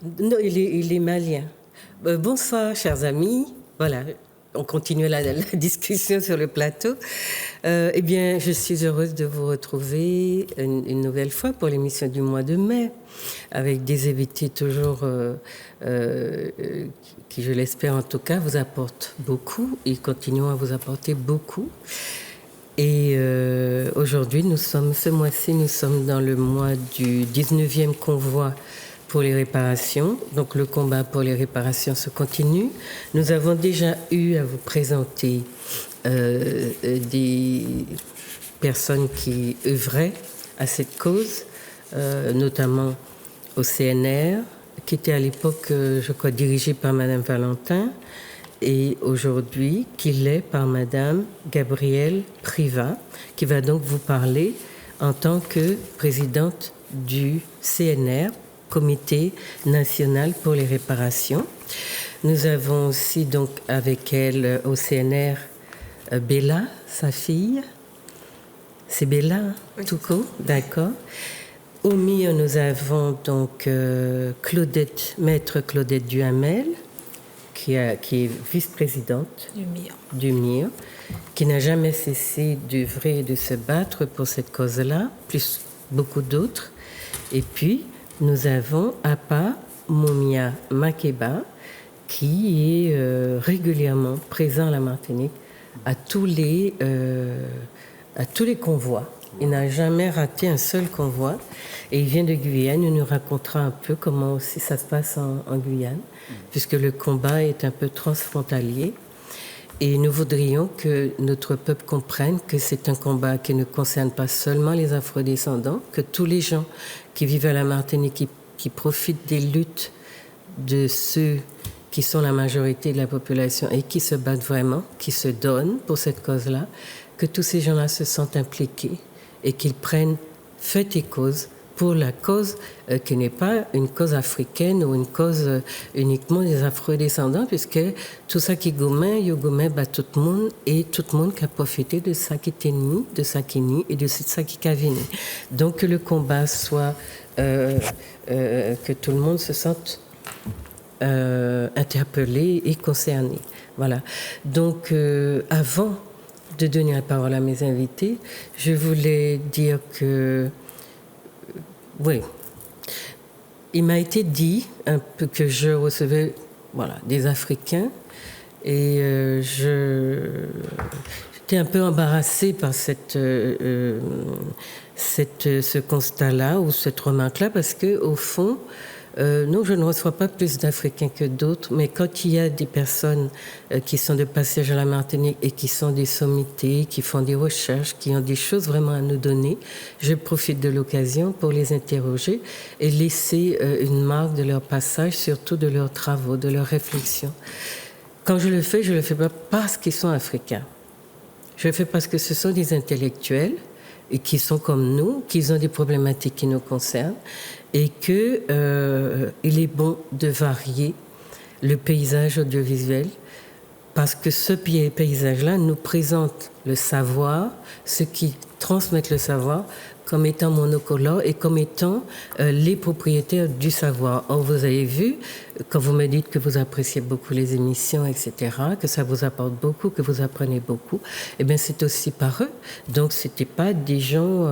Non, il est malien. Bonsoir, chers amis. Voilà, on continue la discussion sur le plateau. Eh bien, je suis heureuse de vous retrouver une nouvelle fois pour l'émission du mois de mai, avec des invités toujours qui, je l'espère en tout cas, vous apportent beaucoup et continuent à vous apporter beaucoup. Et aujourd'hui, ce mois-ci, nous sommes dans le mois du 19e convoi pour les réparations. Donc le combat pour les réparations se continue. Nous avons déjà eu à vous présenter des personnes qui œuvraient à cette cause, notamment au CNR, qui était à l'époque, je crois, dirigé par Madame Valentin, et aujourd'hui qui l'est par Madame Gabrielle Privat, qui va donc vous parler en tant que présidente du CNR, Comité national pour les réparations. Nous avons aussi donc avec elle au CNR Bella, sa fille. C'est Bella, oui, tout court, d'accord. Au milieu, nous avons donc Maître Claudette Duhamel, qui est vice-présidente du MIR, qui n'a jamais cessé d'œuvrer et de se battre pour cette cause-là, plus beaucoup d'autres. Et puis, nous avons Apa Mumia Makeba, qui est régulièrement présent à la Martinique à tous les convois. Il n'a jamais raté un seul convoi. Et il vient de Guyane. Il nous racontera un peu comment aussi ça se passe en Guyane, puisque le combat est un peu transfrontalier. Et nous voudrions que notre peuple comprenne que c'est un combat qui ne concerne pas seulement les afrodescendants, que tous les gens qui vivent à la Martinique, qui profitent des luttes de ceux qui sont la majorité de la population et qui se battent vraiment, qui se donnent pour cette cause-là, que tous ces gens-là se sentent impliqués et qu'ils prennent fait et cause pour la cause qui n'est pas une cause africaine ou une cause uniquement des afro-descendants, puisque tout ça qui gourmet bat tout le monde et tout le monde qui a profité de ça qui était ni, de ça qui ni et de ça qui a venu. Donc que le combat soit, que tout le monde se sente interpellé et concerné. Voilà. Donc avant de donner la parole à mes invités, je voulais dire que oui, il m'a été dit un peu que je recevais des Africains et j'étais un peu embarrassée par ce constat-là ou cette remarque-là parce que au fond, non, je ne reçois pas plus d'Africains que d'autres, mais quand il y a des personnes qui sont de passage à la Martinique et qui sont des sommités, qui font des recherches, qui ont des choses vraiment à nous donner, je profite de l'occasion pour les interroger et laisser une marque de leur passage, surtout de leurs travaux, de leurs réflexions. Quand je le fais pas parce qu'ils sont africains. Je le fais parce que ce sont des intellectuels et qui sont comme nous, qui ont des problématiques qui nous concernent, et qu'il est bon de varier le paysage audiovisuel parce que ce paysage-là nous présente le savoir, ceux qui transmettent le savoir comme étant monocolore et comme étant les propriétaires du savoir. Or, vous avez vu, quand vous me dites que vous appréciez beaucoup les émissions, etc., que ça vous apporte beaucoup, que vous apprenez beaucoup, eh bien, c'est aussi par eux. Donc, c'était pas des gens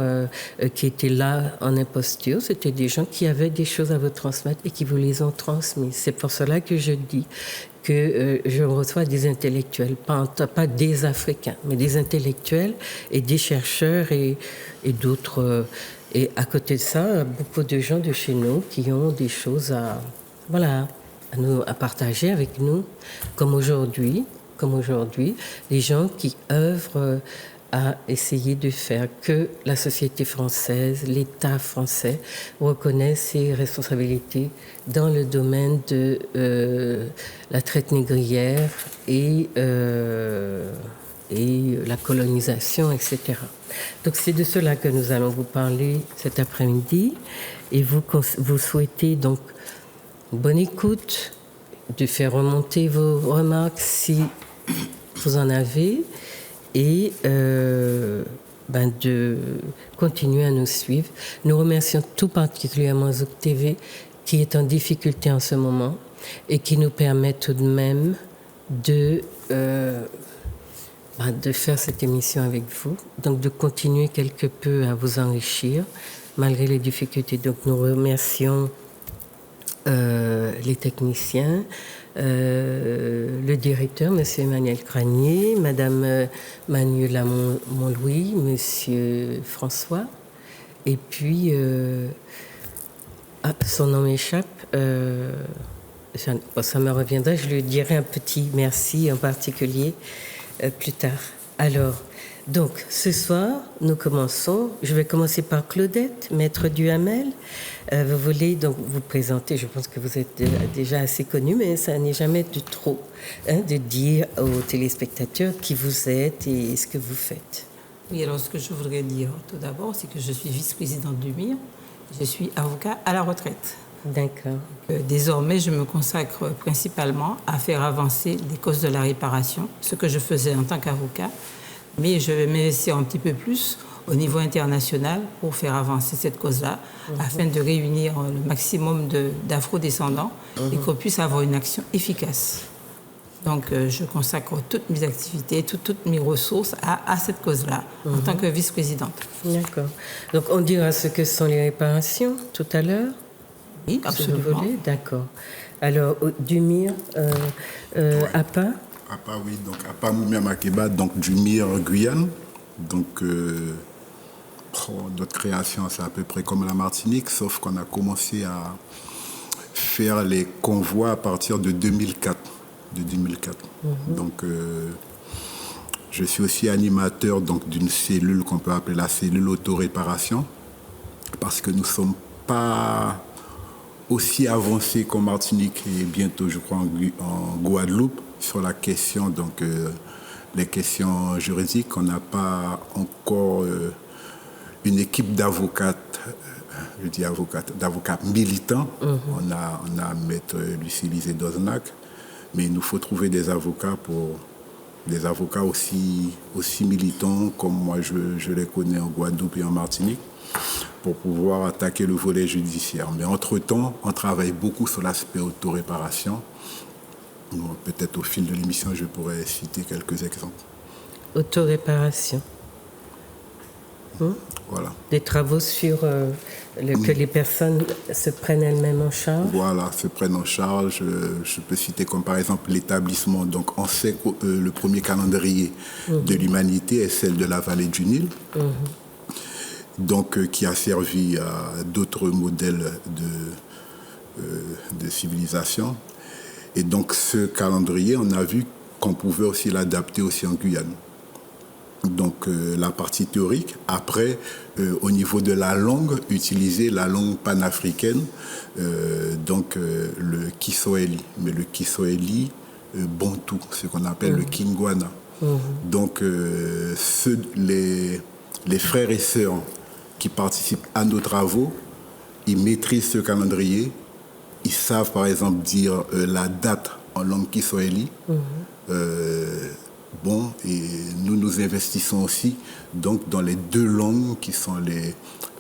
qui étaient là en imposture, c'était des gens qui avaient des choses à vous transmettre et qui vous les ont transmises. C'est pour cela que je dis que je reçois des intellectuels, pas des Africains, mais des intellectuels et des chercheurs et d'autres. Et à côté de ça, beaucoup de gens de chez nous qui ont des choses à partager avec nous, comme aujourd'hui, des gens qui œuvrent à essayer de faire que la société française, l'État français reconnaisse ses responsabilités dans le domaine de la traite négrière et la colonisation, etc. Donc c'est de cela que nous allons vous parler cet après-midi et vous souhaitez donc bonne écoute, de faire remonter vos remarques si vous en avez et de continuer à nous suivre. Nous remercions tout particulièrement Zouk TV qui est en difficulté en ce moment et qui nous permet tout de même de faire cette émission avec vous, donc de continuer quelque peu à vous enrichir malgré les difficultés. Donc nous remercions les techniciens, le directeur, M. Emmanuel Cranier, Mme Manuela Montlouis, M. François, et puis son nom m'échappe. Ça me reviendra, je lui dirai un petit merci en particulier plus tard. Alors, donc, ce soir, nous commençons. Je vais commencer par Claudette, maître Duhamel. Vous voulez donc vous présenter, je pense que vous êtes déjà assez connu, mais ça n'est jamais de trop de dire aux téléspectateurs qui vous êtes et ce que vous faites. Oui, alors ce que je voudrais dire tout d'abord, c'est que je suis vice-présidente du MIR. Je suis avocat à la retraite. D'accord. Désormais, je me consacre principalement à faire avancer les causes de la réparation, ce que je faisais en tant qu'avocat, mais je vais m'investir un petit peu plus au niveau international pour faire avancer cette cause-là, afin de réunir le maximum d'afro-descendants et qu'on puisse avoir une action efficace. Donc, je consacre toutes mes activités, toutes mes ressources à cette cause-là, en tant que vice-présidente. D'accord. Donc, on dira ce que sont les réparations tout à l'heure. Oui, absolument. Si vous voulez, d'accord. Alors, du MIR, APA. APA, oui. Donc, APA Mumia Makeba, donc du MIR Guyane. Donc, notre création, c'est à peu près comme la Martinique, sauf qu'on a commencé à faire les convois à partir de 2004. Donc, je suis aussi animateur d'une cellule qu'on peut appeler la cellule autoréparation, parce que nous ne sommes pas aussi avancés qu'en Martinique et bientôt, je crois, en Guadeloupe, sur la question, donc les questions juridiques. On n'a pas encore une équipe d'avocates, d'avocats militants. On a maître Lucie Lisée Doznac, mais il nous faut trouver des avocats aussi militants comme moi je les connais en Guadeloupe et en Martinique, pour pouvoir attaquer le volet judiciaire. Mais entre-temps, on travaille beaucoup sur l'aspect autoréparation. Bon, peut-être au fil de l'émission, je pourrais citer quelques exemples. Autoréparation. Voilà. Des travaux sur que les personnes se prennent elles-mêmes en charge. Voilà, se prennent en charge. Je peux citer comme par exemple l'établissement. Donc on sait que le premier calendrier de l'humanité est celle de la vallée du Nil. Donc qui a servi à d'autres modèles de civilisation. Et donc ce calendrier, on a vu qu'on pouvait aussi l'adapter aussi en Guyane. Donc la partie théorique. Après, au niveau de la langue, utiliser la langue panafricaine, donc le Kiswahili. Mais le Kiswahili bantou, ce qu'on appelle le Kingwana. Donc les frères et sœurs qui participent à nos travaux, ils maîtrisent ce calendrier. Ils savent par exemple dire la date en langue Kiswahili. Et nous investissons aussi donc dans les deux langues qui sont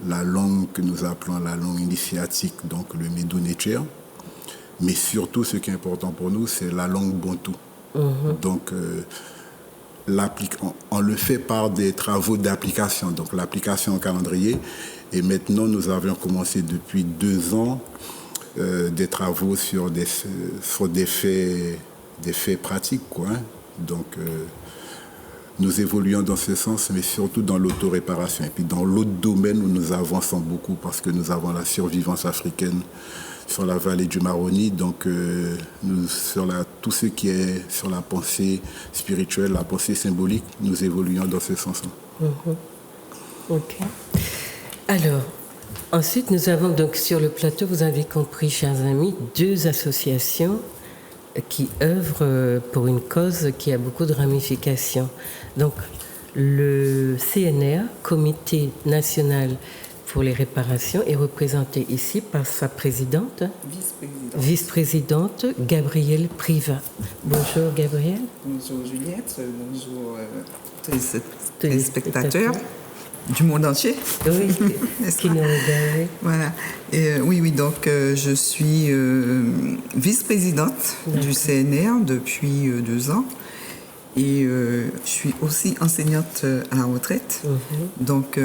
la langue que nous appelons la langue initiatique, donc le Médou-Nétcher. Mais surtout, ce qui est important pour nous, c'est la langue bantou. Donc, on le fait par des travaux d'application, donc l'application au calendrier. Et maintenant, nous avions commencé depuis 2 ans des travaux sur des faits pratiques, quoi. Donc, nous évoluons dans ce sens, mais surtout dans l'autoréparation. Et puis, dans l'autre domaine où nous avançons beaucoup, parce que nous avons la survivance africaine sur la vallée du Maroni. Donc, tout ce qui est sur la pensée spirituelle, la pensée symbolique, nous évoluons dans ce sens-là. OK. Alors, ensuite, nous avons donc sur le plateau, vous avez compris, chers amis, 2 associations qui œuvrent pour une cause qui a beaucoup de ramifications. Donc, le CNR, Comité national pour les réparations, est représenté ici par sa présidente, vice-présidente Gabrielle Privat. Bonjour Gabrielle. Bonjour Juliette, bonjour téléspectateurs. du monde entier. Oui, N'est-ce qui pas? nous regarde. Voilà. Oui, donc je suis vice-présidente du CNR depuis 2 ans. Et je suis aussi enseignante à la retraite. Donc,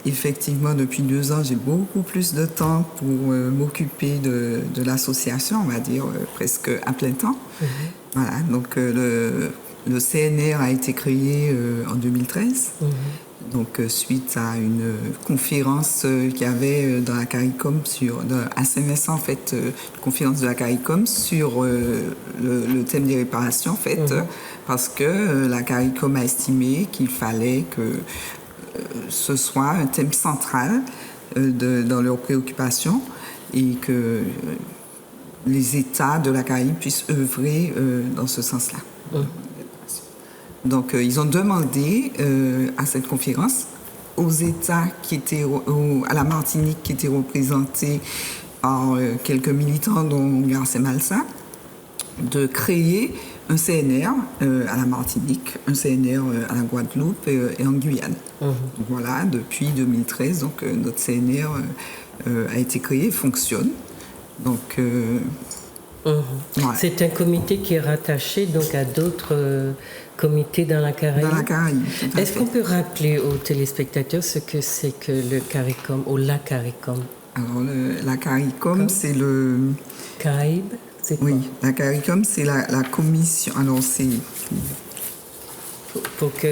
effectivement, depuis 2 ans, j'ai beaucoup plus de temps pour m'occuper de l'association, on va dire presque à plein temps. Voilà. Donc, le CNR a été créé en 2013. Donc, suite à une conférence qu'il y avait dans la CARICOM, à Saint-Vincent, en fait, une conférence de la CARICOM sur le thème des réparations, en fait, parce que la CARICOM a estimé qu'il fallait que ce soit un thème central dans leurs préoccupations et que les États de la Caraïbe puissent œuvrer dans ce sens-là. Donc, ils ont demandé à cette conférence aux États qui étaient à la Martinique, qui étaient représentés par quelques militants, dont Garcés Malsa, de créer un CNR à la Martinique, un CNR à la Guadeloupe et en Guyane. Donc, voilà, depuis 2013, donc, notre CNR a été créé et fonctionne. Donc, voilà. C'est un comité qui est rattaché donc à d'autres comités dans la Caraïbe. Dans la Caraïbe. Est-ce qu'on peut rappeler aux téléspectateurs ce que c'est que le CARICOM ou la CARICOM? Alors, la CARICOM, c'est le... Caraïbe, c'est quoi? Oui, la CARICOM, c'est la commission... Alors, c'est... Pour que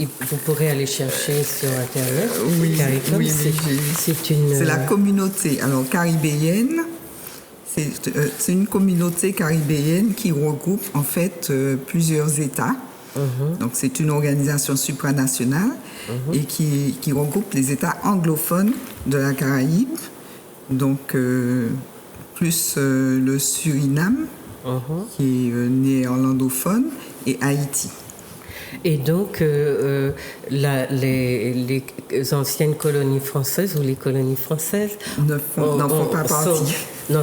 vous pourrez aller chercher sur Internet. Oui, CARICOM, oui, c'est une... C'est la communauté, alors, caribéenne. C'est une communauté caribéenne qui regroupe en fait plusieurs États. Donc c'est une organisation supranationale et qui regroupe les États anglophones de la Caraïbe, donc plus le Suriname qui est néerlandophone et Haïti. Et donc, les anciennes colonies françaises ou les colonies françaises n'en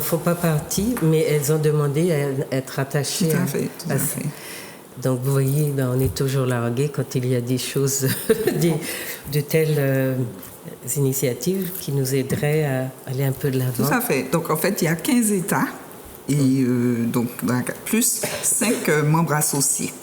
font pas partie, mais elles ont demandé à être attachées. Tout à fait. Donc, vous voyez, on est toujours largué quand il y a des choses, de telles initiatives qui nous aideraient à aller un peu de l'avant. Tout à fait. Donc, en fait, il y a 15 États et donc, plus 5 membres associés.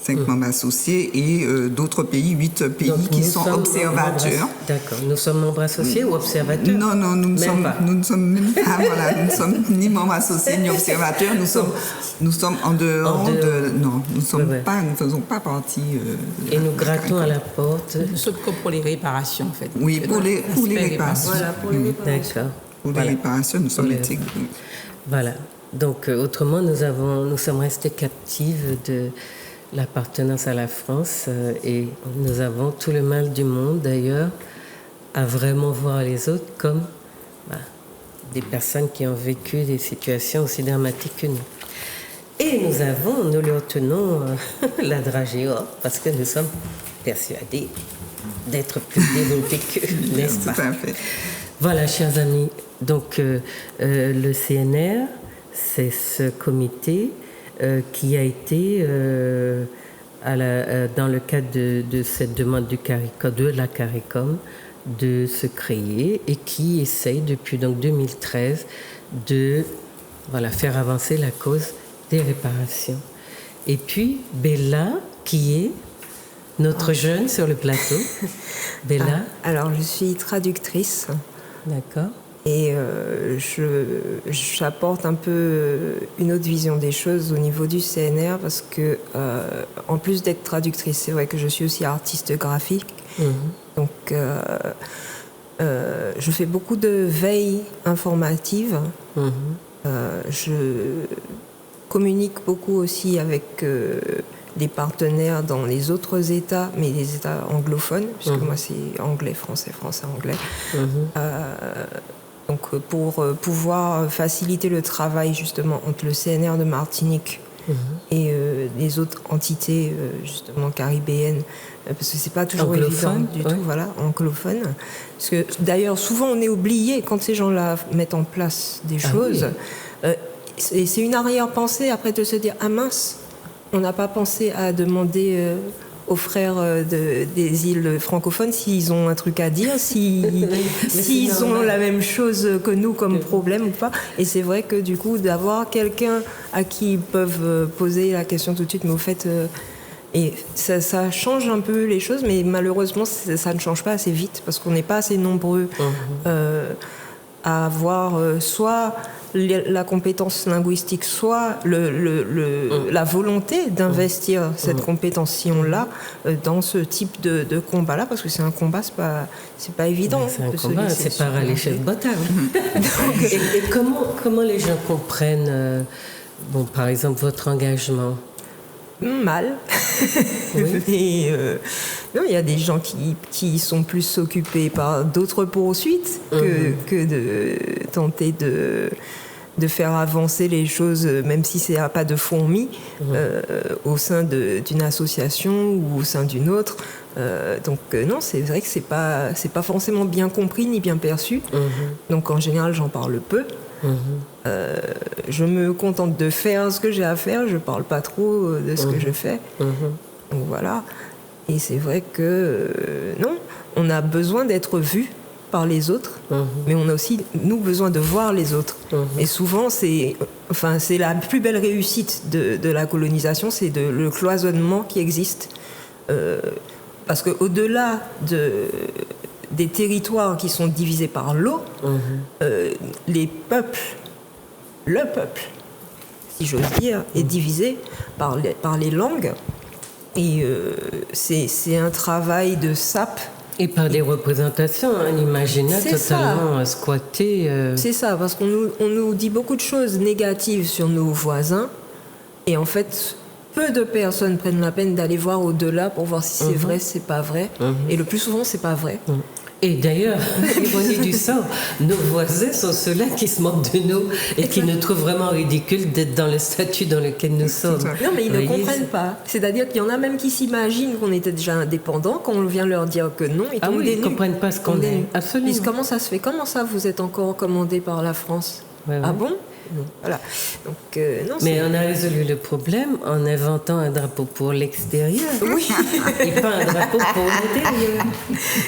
5 membres associés et d'autres pays, 8 pays donc, qui sont observateurs. D'accord. Nous sommes membres associés ou observateurs? Non, nous ne sommes même pas. Voilà, nous ne sommes ni membres associés ni observateurs. Nous sommes en dehors de... Non, nous ne faisons pas partie... et nous grattons à la porte. Nous sommes que pour les réparations, en fait. Oui, pour les réparations. Voilà, pour les réparations. D'accord. Pour les réparations, nous sommes intégrés. Voilà. Donc, autrement, nous sommes restés captives de l'appartenance à la France et nous avons tout le mal du monde d'ailleurs à vraiment voir les autres comme des personnes qui ont vécu des situations aussi dramatiques que nous. Et nous leur tenons la dragée haute parce que nous sommes persuadés d'être plus développés qu'eux, n'est-ce pas? Tout à fait. Voilà, chers amis, donc le CNR, c'est ce comité qui a été, dans le cadre de cette demande de la CARICOM, de se créer et qui essaye depuis donc 2013 de faire avancer la cause des réparations. Et puis Bella, qui est notre jeune sur le plateau. Bella. Alors, je suis traductrice. D'accord. Et j'apporte un peu une autre vision des choses au niveau du CNR parce que, en plus d'être traductrice, c'est vrai que je suis aussi artiste graphique. Donc, je fais beaucoup de veille informative. Je communique beaucoup aussi avec des partenaires dans les autres États, mais les États anglophones, puisque moi c'est anglais, français, anglais. Donc pour pouvoir faciliter le travail justement entre le CNR de Martinique et les autres entités justement caribéennes, parce que c'est pas toujours évident du tout, voilà, anglophone. Parce que d'ailleurs souvent on est oublié quand ces gens-là mettent en place des choses. Et c'est une arrière-pensée après de se dire ah mince, on n'a pas pensé à demander aux frères des îles francophones s'ils ont un truc à dire, s'ils ont la même chose que nous comme problème ou pas. Et c'est vrai que du coup, d'avoir quelqu'un à qui ils peuvent poser la question tout de suite, mais au fait... Et ça change un peu les choses, mais malheureusement, ça ne change pas assez vite parce qu'on n'est pas assez nombreux à avoir soit la compétence linguistique, soit la volonté d'investir cette compétence, si on l'a, dans ce type de combat-là, parce que c'est un combat, c'est pas évident. C'est un combat, c'est pas à l'échelle bottom. Et comment les gens comprennent, par exemple, votre engagement? Mal. Oui. Et, non, il y a des gens qui sont plus occupés par d'autres poursuites que de tenter de faire avancer les choses, même si c'est à pas de fourmi, au sein d'une association ou au sein d'une autre. Donc non, c'est vrai que c'est pas forcément bien compris ni bien perçu. Donc en général, j'en parle peu. Je me contente de faire ce que j'ai à faire, je parle pas trop de ce que je fais. Donc voilà. Et c'est vrai que non, on a besoin d'être vu par les autres, mais on a aussi nous besoin de voir les autres. Et souvent c'est la plus belle réussite de la colonisation, c'est le cloisonnement qui existe, parce que au-delà des territoires qui sont divisés par l'eau, le peuple, si j'ose dire, est divisé par les langues. Et c'est un travail de sape. Et par des représentations, un imaginaire totalement squatté. C'est ça, parce qu'on nous dit beaucoup de choses négatives sur nos voisins. Et en fait, peu de personnes prennent la peine d'aller voir au-delà pour voir si c'est vrai, si c'est pas vrai. Et le plus souvent, c'est pas vrai. Et d'ailleurs, l'ironie du sort, nos voisins sont ceux-là qui se moquent de nous et qui nous trouvent vraiment ridicule d'être dans le statut dans lequel nous sommes. Non, mais ils ne comprennent pas. C'est-à-dire qu'il y en a même qui s'imaginent qu'on était déjà indépendants, quand on vient leur dire que non, ils tombent des nues. Ils ne comprennent pas ce qu'on est. Absolument. Ils disent, comment ça se fait? Comment ça, vous êtes encore commandé par la France? Ah bon? Voilà. Donc, non, mais on a résolu le problème en inventant un drapeau pour l'extérieur. Oui. Et pas un drapeau pour l'intérieur.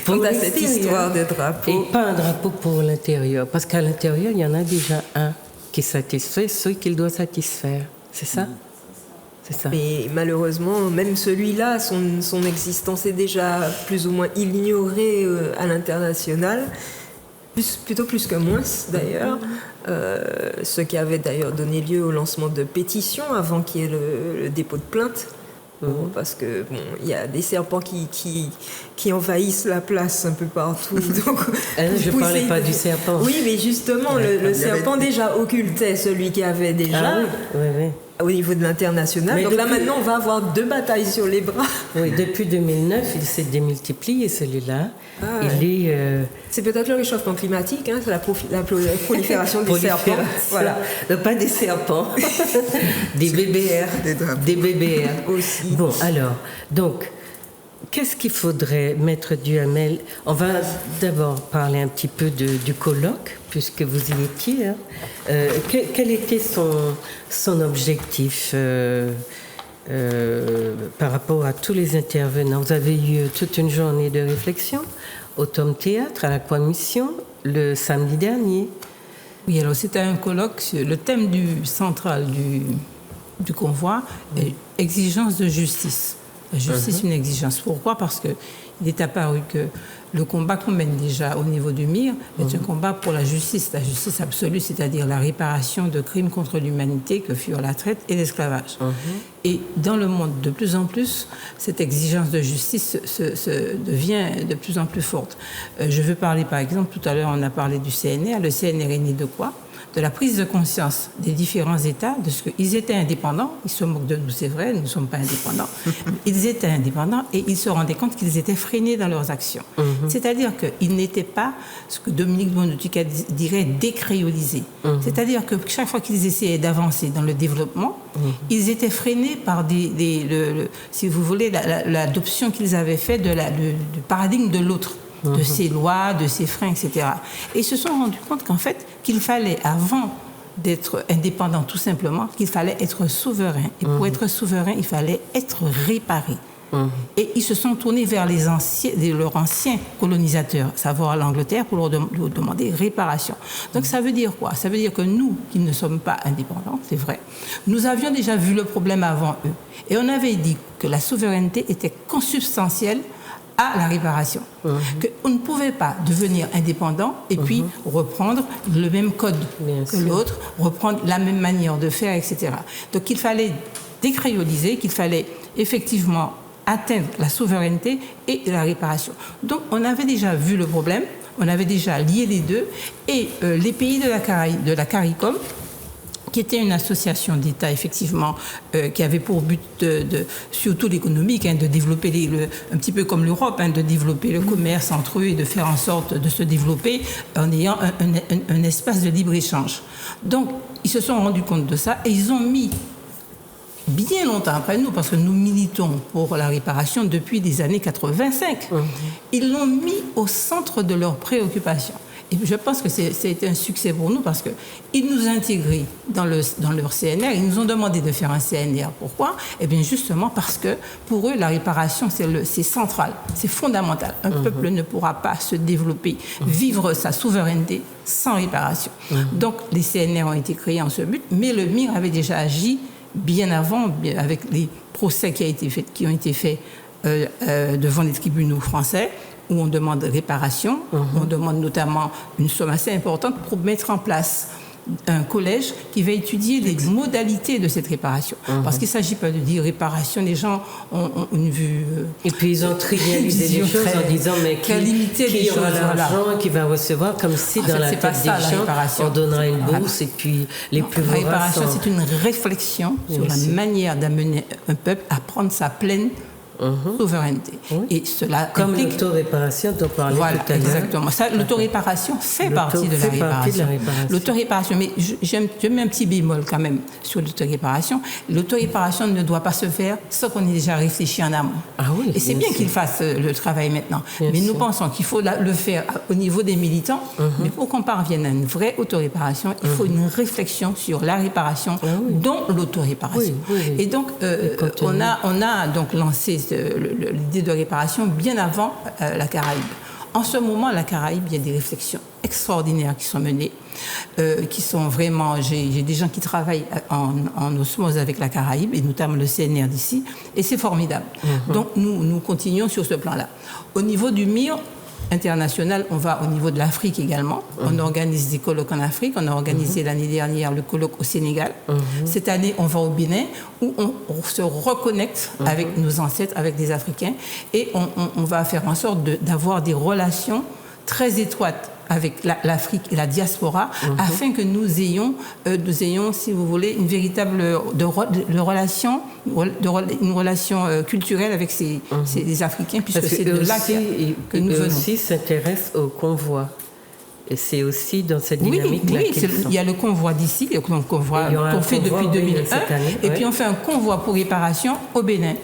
On a cette histoire de drapeau. Et pas un drapeau pour l'intérieur. Parce qu'à l'intérieur, il y en a déjà un qui satisfait ceux qu'il doit satisfaire. C'est ça? C'est ça. Mais malheureusement, même celui-là, son existence est déjà plus ou moins ignorée à l'international. Plutôt plus que moins, d'ailleurs. Ce qui avait d'ailleurs donné lieu au lancement de pétitions avant qu'il y ait le dépôt de plainte. Parce que il y a des serpents qui envahissent la place un peu partout. Donc, je ne parlais pas du serpent. Oui, mais justement, le serpent déjà occultait celui qui avait déjà. Au niveau de l'international. Mais donc là, maintenant, on va avoir 2 batailles sur les bras. Oui, depuis 2009, il s'est démultiplié, celui-là. C'est peut-être le réchauffement climatique, c'est la prolifération des serpents. Voilà. Pas des serpents, des BBR. Des BBR aussi. Bon, alors, donc, qu'est-ce qu'il faudrait, Maître Duhamel? On va d'abord parler un petit peu du colloque, puisque vous y étiez. Quel était son objectif par rapport à tous les intervenants? Vous avez eu toute une journée de réflexion au Tom Théâtre, à l'Aquamission, le samedi dernier. Oui, alors c'était un colloque sur le thème central du convoi, exigence de justice. La justice, une exigence. Pourquoi? Parce qu'il est apparu que le combat qu'on mène déjà au niveau du MIR est un combat pour la justice absolue, c'est-à-dire la réparation de crimes contre l'humanité que furent la traite et l'esclavage. Et dans le monde, de plus en plus, cette exigence de justice devient de plus en plus forte. Je veux parler, par exemple, tout à l'heure, on a parlé du CNR. Le CNR est né de quoi? De la prise de conscience des différents États, de ce qu'ils étaient indépendants. Ils se moquent de nous, c'est vrai, nous ne sommes pas indépendants. Ils étaient indépendants et ils se rendaient compte qu'ils étaient freinés dans leurs actions. C'est-à-dire qu'ils n'étaient pas, ce que Dominique Bondutuca dirait, décréolisés. C'est-à-dire que chaque fois qu'ils essayaient d'avancer dans le développement, ils étaient freinés par si vous voulez, l'adoption qu'ils avaient faite du paradigme de l'autre. De ses lois, de ses freins, etc. Et ils se sont rendus compte qu'en fait, qu'il fallait, avant d'être indépendant tout simplement, qu'il fallait être souverain. Et pour être souverain, il fallait être réparé. Et ils se sont tournés vers leurs anciens colonisateurs, à savoir l'Angleterre, pour leur demander réparation. Donc ça veut dire quoi? Ça veut dire que nous, qui ne sommes pas indépendants, c'est vrai, nous avions déjà vu le problème avant eux. Et on avait dit que la souveraineté était consubstantielle à la réparation. Qu'on ne pouvait pas devenir indépendant et puis reprendre le même code que l'autre, reprendre la même manière de faire, etc. Donc il fallait décréoliser, qu'il fallait effectivement atteindre la souveraineté et la réparation. Donc on avait déjà vu le problème, on avait déjà lié les deux, et les pays de la CARICOM, qui était une association d'États, effectivement, qui avait pour but, surtout l'économique, de développer, un petit peu comme l'Europe, de développer le commerce entre eux et de faire en sorte de se développer en ayant un espace de libre-échange. Donc, ils se sont rendus compte de ça et ils ont mis, bien longtemps après nous, parce que nous militons pour la réparation depuis les années 85, ils l'ont mis au centre de leurs préoccupations. Et je pense que ça a été un succès pour nous parce qu'ils nous ont intégrés dans leur CNR. Ils nous ont demandé de faire un CNR. Pourquoi? Eh bien, justement parce que pour eux, la réparation, c'est central, c'est fondamental. Un peuple ne pourra pas se développer, vivre sa souveraineté sans réparation. Donc, les CNR ont été créés en ce but, mais le MIR avait déjà agi bien avant, avec les procès qui ont été faits devant les tribunaux français, où on demande réparation, on demande notamment une somme assez importante pour mettre en place un collège qui va étudier les modalités de cette réparation. Parce qu'il ne s'agit pas de dire réparation, les gens ont une vue... Et puis ils ont trivialisé les choses en disant mais qui aura l'argent, qui va recevoir, comme si dans la tête des gens, on donnera une bourse et puis les plus La réparation, c'est une réflexion sur la manière d'amener un peuple à prendre sa pleine souveraineté. Et cela comme l'autoréparation dont on parlait tout à l'heure. Exactement. L'autoréparation fait partie de la réparation. L'autoréparation, mais je mets un petit bémol quand même sur l'autoréparation. L'autoréparation ne doit pas se faire sans qu'on ait déjà réfléchi en amont. Et c'est bien qu'ils fassent le travail maintenant. Mais nous pensons qu'il faut le faire au niveau des militants. Mais pour qu'on parvienne à une vraie autoréparation, il faut une réflexion sur la réparation, dont l'autoréparation. Et donc, on a donc lancé l'idée de réparation bien avant la Caraïbe. En ce moment, la Caraïbe, il y a des réflexions extraordinaires qui sont menées, qui sont vraiment... J'ai des gens qui travaillent en osmose avec la Caraïbe, et notamment le CNR d'ici, et c'est formidable. Donc, nous continuons sur ce plan-là. Au niveau du MIR international, on va au niveau de l'Afrique également. On organise des colloques en Afrique. On a organisé l'année dernière le colloque au Sénégal. Cette année, on va au Bénin où on se reconnecte avec nos ancêtres, avec des Africains, et on va faire en sorte d'avoir des relations très étroites avec l'Afrique et la diaspora, afin que nous ayons, si vous voulez, une véritable relation culturelle avec ces Africains, puisque c'est de là que nous venons. Eux aussi s'intéressent au convoi. Et c'est aussi dans cette dynamique-là qu'ils sont. Il y a le convoi d'ici, le convoi qu'on fait depuis 2001, et puis on fait un convoi pour réparation au Bénin,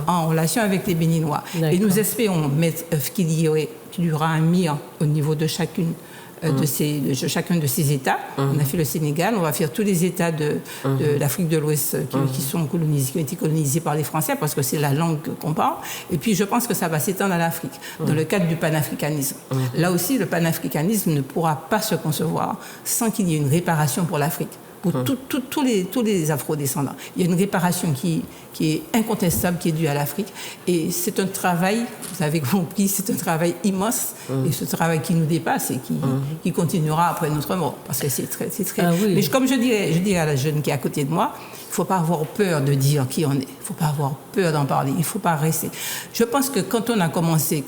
en relation avec les Béninois. Et nous espérons qu'il y aura un MIR au niveau de chacun de ces États. On a fait le Sénégal, on va faire tous les États de l'Afrique de l'Ouest qui ont été colonisés par les Français, parce que c'est la langue qu'on parle. Et puis je pense que ça va s'étendre à l'Afrique, dans le cadre du panafricanisme. Là aussi, le panafricanisme ne pourra pas se concevoir sans qu'il y ait une réparation pour l'Afrique, pour tous les afro-descendants. Il y a une réparation qui est incontestable, qui est due à l'Afrique. Et c'est un travail, vous avez compris, c'est un travail immense, et ce travail qui nous dépasse et qui continuera après notre mort. Parce que c'est très... Mais comme je dirais à la jeune qui est à côté de moi, il ne faut pas avoir peur de dire qui on est. Il ne faut pas avoir peur d'en parler. Il ne faut pas rester. Je pense que quand on a commencé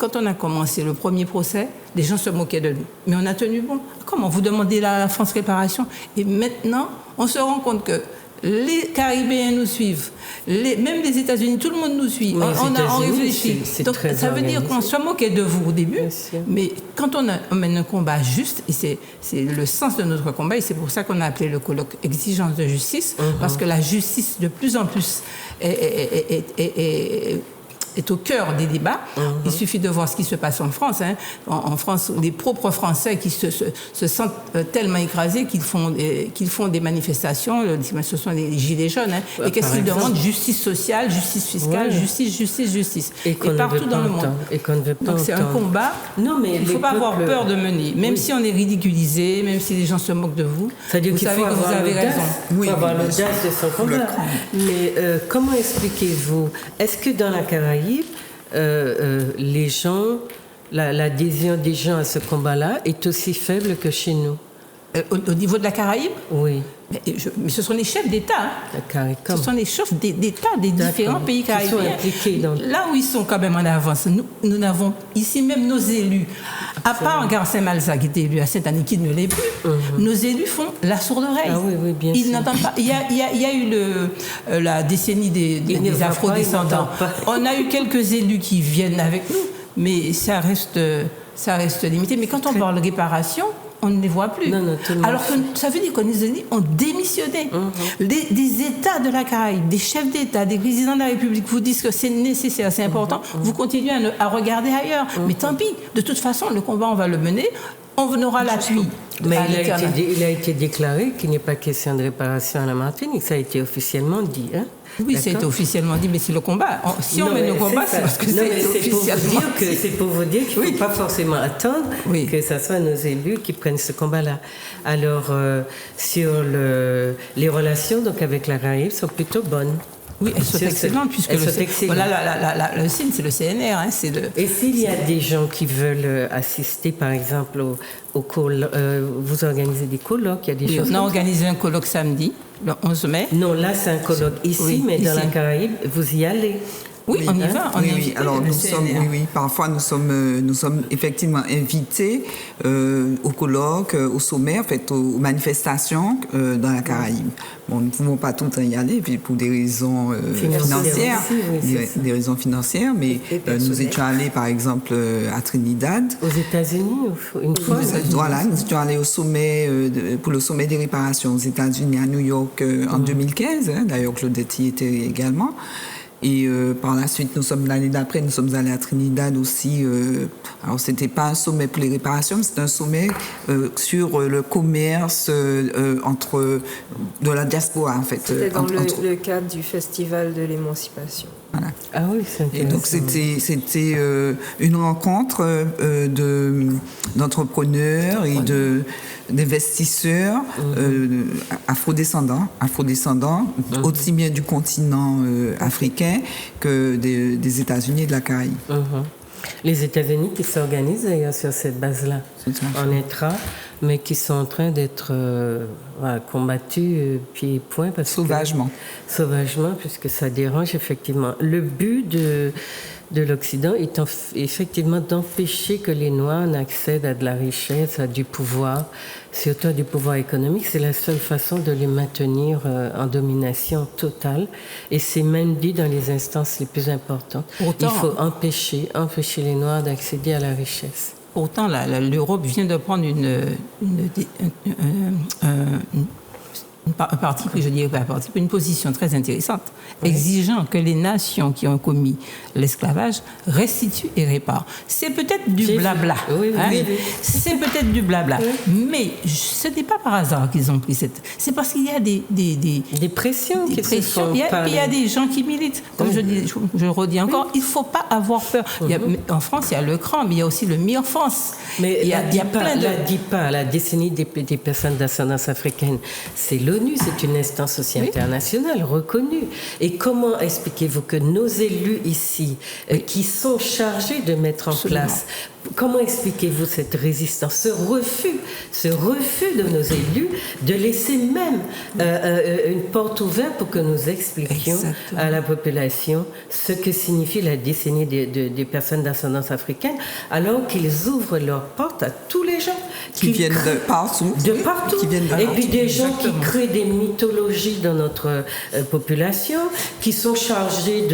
le premier procès, les gens se moquaient de nous. Mais on a tenu bon. Comment vous demandez la France réparation? Et maintenant, on se rend compte que les Caribéens nous suivent, même les États-Unis, tout le monde nous suit. On réfléchit. Donc ça veut dire qu'on se moquait de vous au début, mais quand on mène un combat juste, et c'est le sens de notre combat, et c'est pour ça qu'on a appelé le colloque exigence de justice, parce que la justice de plus en plus est au cœur des débats. Il suffit de voir ce qui se passe en France. Hein. En France, les propres Français qui se sentent tellement écrasés qu'ils font des manifestations. Ce sont les gilets jaunes. Hein. Et qu'est-ce qu'ils demandent? Justice sociale, justice fiscale, justice. Et partout dans le monde. Donc c'est un combat. Non, mais il ne faut pas avoir peur de mener. Même si on est ridiculisé, même si les gens se moquent de vous, vous savez que vous avez raison. Il faut avoir l'audace de son combat. Mais comment expliquez-vous? Est-ce que dans la Caraïbe, les gens, l'adhésion des gens à ce combat-là est aussi faible que chez nous? Au niveau de la Caraïbe? Oui. Mais ce sont les chefs d'État. Ce sont les chefs d'État des différents pays caribéens. Là où ils sont quand même en avance, nous n'avons ici même nos élus, à part Garcin Malza qui était élu à cette année, qui ne l'est plus, nos élus font la sourde oreille. Ah oui, bien ils n'entendent pas. Il y a eu la décennie des afro-descendants. On a eu quelques élus qui viennent avec nous, mais ça reste limité. Mais quand on parle de réparation, on ne les voit plus. Alors que ça veut dire que nos élus ont démissionné. Des États de la Caraïbe, des chefs d'État, des présidents de la République vous disent que c'est nécessaire, c'est important. Vous continuez à regarder ailleurs. Mais tant pis, de toute façon, le combat, on va le mener. On aura l'appui. Mais il a été déclaré qu'il n'est pas question de réparation à la Martinique. Ça a été officiellement dit. Hein? Oui, ça a été officiellement dit, mais c'est le combat. Si on mène le combat, c'est parce que c'est officiellement dit. C'est pour vous dire qu'il ne faut pas forcément attendre que ce soit nos élus qui prennent ce combat-là. Alors, sur les relations donc, avec la Caraïbe sont plutôt bonnes. Oui, elles sont excellentes, puisque le CIN, c'est le CNR. Hein, Et s'il y a des gens qui veulent assister, par exemple, vous organisez des colloques, il y a des choses. On a organisé un colloque samedi, le 11 mai. Non, là, c'est un colloque ici, mais dans la Caraïbe, vous y allez. Oui, on y va. Oui. Alors parfois nous sommes effectivement invités au colloque, au sommet, en fait, aux manifestations dans la Caraïbe. Bon, nous ne pouvons pas tout le temps y aller, puis pour des raisons financières, des raisons financières, mais nous étions allés par exemple à Trinidad. Aux États-Unis, une fois. Voilà, nous étions allés au sommet pour le sommet des réparations aux États-Unis à New York en 2015. Hein, d'ailleurs, Claudette y était également. Et par la suite, l'année d'après, nous sommes allés à Trinidad aussi. Alors, c'était pas un sommet pour les réparations, mais c'était un sommet sur le commerce de la diaspora, en fait. C'était dans le cadre du Festival de l'Émancipation. Voilà. Ah oui, c'est intéressant. Et donc, c'était une rencontre d'entrepreneurs et d'investisseurs afrodescendants, aussi bien du continent africain que des États-Unis et de la Caraïbe. Les États-Unis qui s'organisent d'ailleurs sur cette base-là, en intra, mais qui sont en train d'être combattus pieds et poings. Sauvagement, puisque ça dérange effectivement. Le but de l'Occident est effectivement d'empêcher que les Noirs n'accèdent à de la richesse, à du pouvoir, surtout à du pouvoir économique. C'est la seule façon de les maintenir en domination totale. Et c'est même dit dans les instances les plus importantes. Il faut empêcher les Noirs d'accéder à la richesse. Pourtant, l'Europe vient de prendre une position très intéressante, exigeant que les nations qui ont commis l'esclavage restituent et réparent. C'est peut-être du blabla. C'est peut-être du blabla. Mais ce n'est pas par hasard qu'ils ont pris c'est parce qu'il y a des pressions qui se font. Il y a des gens qui militent. Comme je redis encore, il ne faut pas avoir peur. En France, il y a le CRAN, mais il y a aussi le MIR-France. Mais il y a plein de... La décennie des personnes d'ascendance africaine, c'est l'ONU, c'est une instance aussi internationale reconnue. Et comment expliquez-vous que nos élus ici, qui sont chargés de mettre en place, comment expliquez-vous cette résistance, ce refus de nos élus de laisser même une porte ouverte pour que nous expliquions à la population ce que signifie la décennie des personnes d'ascendance africaine, alors qu'ils ouvrent leurs portes à tous les gens qui viennent de partout. Et puis des gens qui créent des mythologies dans notre population, qui sont chargés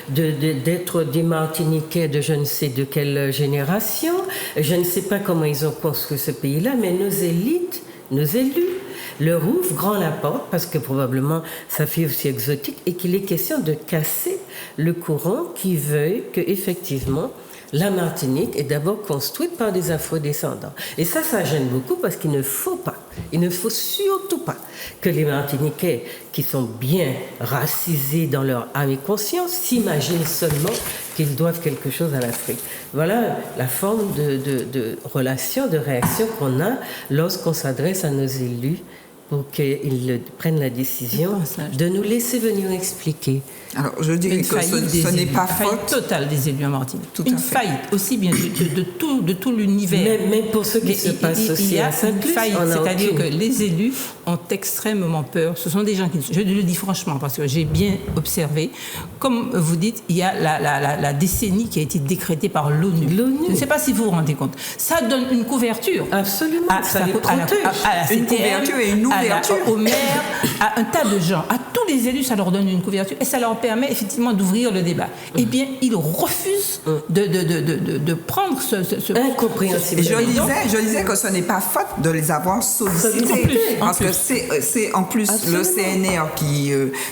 d'être des Martiniquais de je ne sais de quelle génération. Je ne sais pas comment ils ont construit ce pays-là, mais nos élites, nos élus leur ouvre grand la porte, parce que probablement ça fait aussi exotique, et qu'il est question de casser le courant qui veuille que, effectivement, la Martinique est d'abord construite par des afro-descendants. Et ça gêne beaucoup parce qu'il ne faut surtout pas que les Martiniquais, qui sont bien racisés dans leur âme et conscience, s'imaginent seulement qu'ils doivent quelque chose à l'Afrique. Voilà la forme de relation, de réaction qu'on a lorsqu'on s'adresse à nos élus pour qu'ils prennent la décision de nous laisser venir expliquer. Alors, je dirais que ce n'est pas faute. Une faillite totale des élus en Martinique. Une faillite aussi bien de tout l'univers. Mais pour ce qui se passe aussi à Saint-Luc, c'est-à-dire que les élus ont extrêmement peur. Ce sont des gens qui, je le dis franchement, parce que j'ai bien observé, comme vous dites, il y a la décennie qui a été décrétée par l'ONU. Je ne sais pas si vous vous rendez compte. Ça donne une couverture. Absolument, ça les protège. À la CTM, une couverture et une ouverture. Au maire, à un tas de gens, à tous les élus, ça leur donne une couverture et ça leur permet effectivement d'ouvrir le débat. Eh bien, ils refusent de prendre ce incompréhensible. Je disais que ce n'est pas faute de les avoir sollicités. Parce que c'est en plus le CNR qui,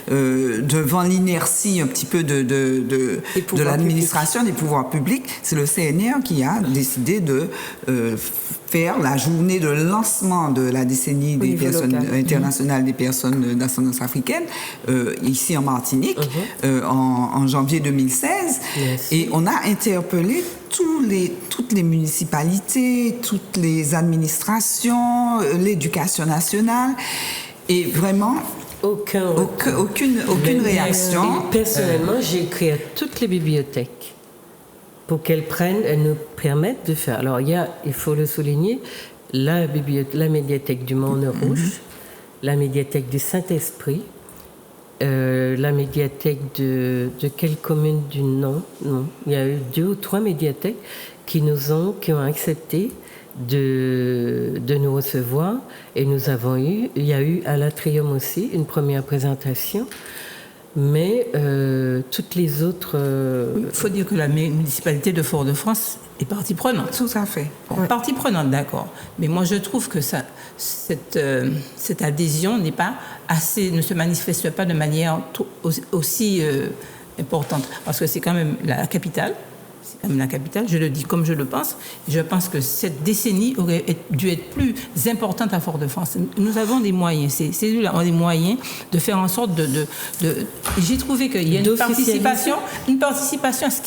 devant l'inertie un petit peu de l'administration, des pouvoirs publics, c'est le CNR qui a décidé de faire la journée de lancement de la décennie des personnes internationales des personnes d'ascendance africaine ici en Martinique en janvier 2016. Yes. Et on a interpellé toutes les municipalités, toutes les administrations, l'éducation nationale, et vraiment aucune réaction. Personnellement, j'ai écrit à toutes les bibliothèques pour qu'elles nous permettent de faire. Alors, il faut le souligner, la médiathèque du Mont-Rouge, la médiathèque du Saint-Esprit, la médiathèque de quelle commune du non. Il y a eu 2 ou 3 médiathèques qui ont accepté de nous recevoir, et il y a eu à l'Atrium aussi une première présentation. Mais toutes les autres... Il faut dire que la municipalité de Fort-de-France est partie prenante. Tout à fait. Bon, partie prenante, d'accord. Mais moi, je trouve que cette adhésion ne se manifeste pas de manière aussi importante. Parce que c'est quand même la capitale. Je le dis comme je le pense. Je pense que cette décennie aurait dû être plus importante à Fort-de-France. Nous avons des moyens, ces élus-là ont des moyens de faire en sorte j'ai trouvé qu'il y a une participation à ce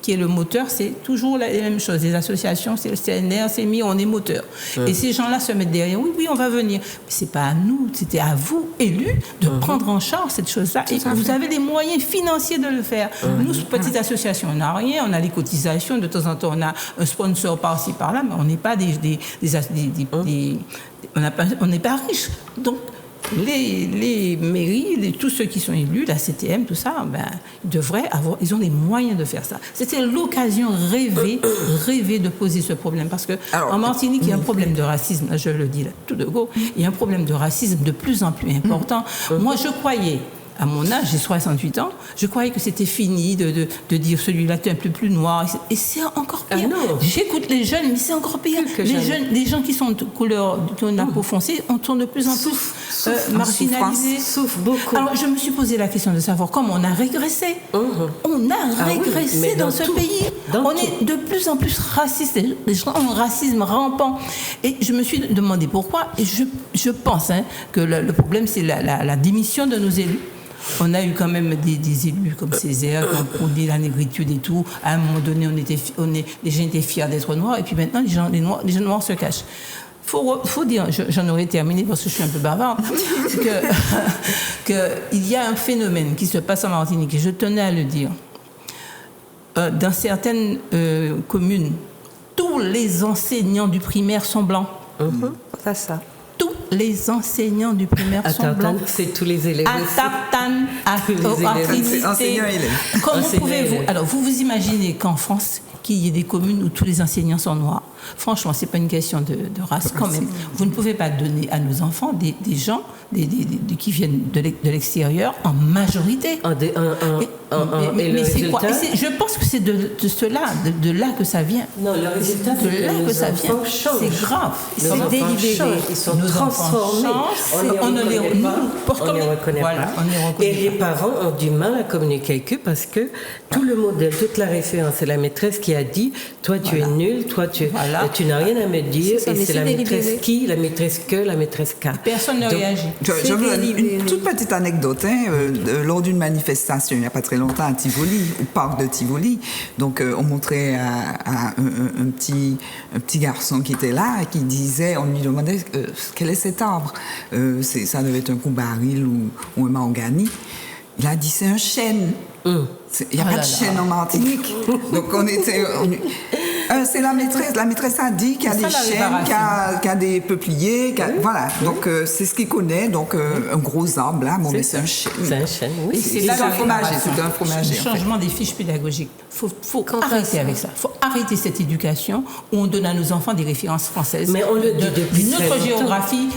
qui est le moteur, c'est toujours la même chose. Les associations, c'est le CNR, c'est mis, on est moteur. Et ces gens-là se mettent derrière. Oui, on va venir. Mais c'est pas à nous, c'était à vous, élus, de prendre en charge cette chose-là. Et vous avez les moyens financiers de le faire. Nous, petite association, on n'a rien. On a les cotisations. De temps en temps, on a un sponsor par-ci, par-là. Mais on n'est pas on n'est pas riches. Donc, les mairies, tous ceux qui sont élus, la CTM, tout ça, ils ont les moyens de faire ça. C'était l'occasion rêvée de poser ce problème. Parce qu'en Martinique, il y a un problème de racisme, là, je le dis là, tout de go, il y a un problème de racisme de plus en plus important. Moi, je croyais, à mon âge, j'ai 68 ans, je croyais que c'était fini de dire celui-là est un peu plus noir. Et c'est encore pire. J'écoute les jeunes, mais c'est encore pire. Les gens qui sont de couleur, qui ont la peau foncée, sont de plus en plus marginalisés. Souffrent beaucoup. Alors, je me suis posé la question de savoir comment on a régressé. On a régressé dans ce pays. On est de plus en plus raciste. Les gens ont un racisme rampant. Et je me suis demandé pourquoi. Et je pense que le problème, c'est la démission de nos élus. On a eu quand même des élus comme Césaire qui ont prôné la négritude et tout. À un moment donné, les gens étaient fiers d'être noirs, et puis maintenant, les gens noirs se cachent. Faut dire, j'en aurais terminé parce que je suis un peu bavarde, qu'il y a un phénomène qui se passe en Martinique, et je tenais à le dire. Dans certaines communes, tous les enseignants du primaire sont blancs. Ça. Tous les enseignants du primaire sont blancs. C'est tous les élèves. À Tartane, à Trinité. Comment pouvez-vous... Alors, vous imaginez qu'en France, qu'il y ait des communes où tous les enseignants sont noirs. Franchement, ce n'est pas une question de race quand même. Vous ne pouvez pas donner à nos enfants des gens qui viennent de l'extérieur en majorité. Et le résultat, je pense que c'est de cela, de là que ça vient. Non, le résultat, c'est de là que ça vient. C'est grave. C'est délibéré. Ils sont transformés. On ne les reconnaît pas. Et les parents ont du mal à communiquer avec eux parce que tout le modèle, toute la référence, c'est la maîtresse qui a dit « Toi, tu es nul, toi, tu n'as rien à me dire. » Et c'est la maîtresse qui, la maîtresse que, la maîtresse K. Personne ne réagit. Je veux une toute petite anecdote. Lors d'une manifestation, il n'y a pas très longtemps, à Tivoli, au parc de Tivoli, donc on montrait à un petit garçon qui était là, qui disait, on lui demandait quel est cet arbre. Ça devait être un coubaril ou un mahogany. Il a dit c'est un chêne. Il n'y a pas de chêne en Martinique. Donc c'est la maîtresse. La maîtresse a dit qu'il y a des chênes, qu'il y a des peupliers. Voilà. Donc c'est ce qu'il connaît. Donc un gros arbre là, mais c'est un chêne. C'est un chêne, oui. C'est un fromager. C'est un fromager. Le changement des fiches pédagogiques. Faut arrêter avec ça. Faut arrêter cette éducation où on donne à nos enfants des références françaises. Mais on le dit depuis une autre géographie,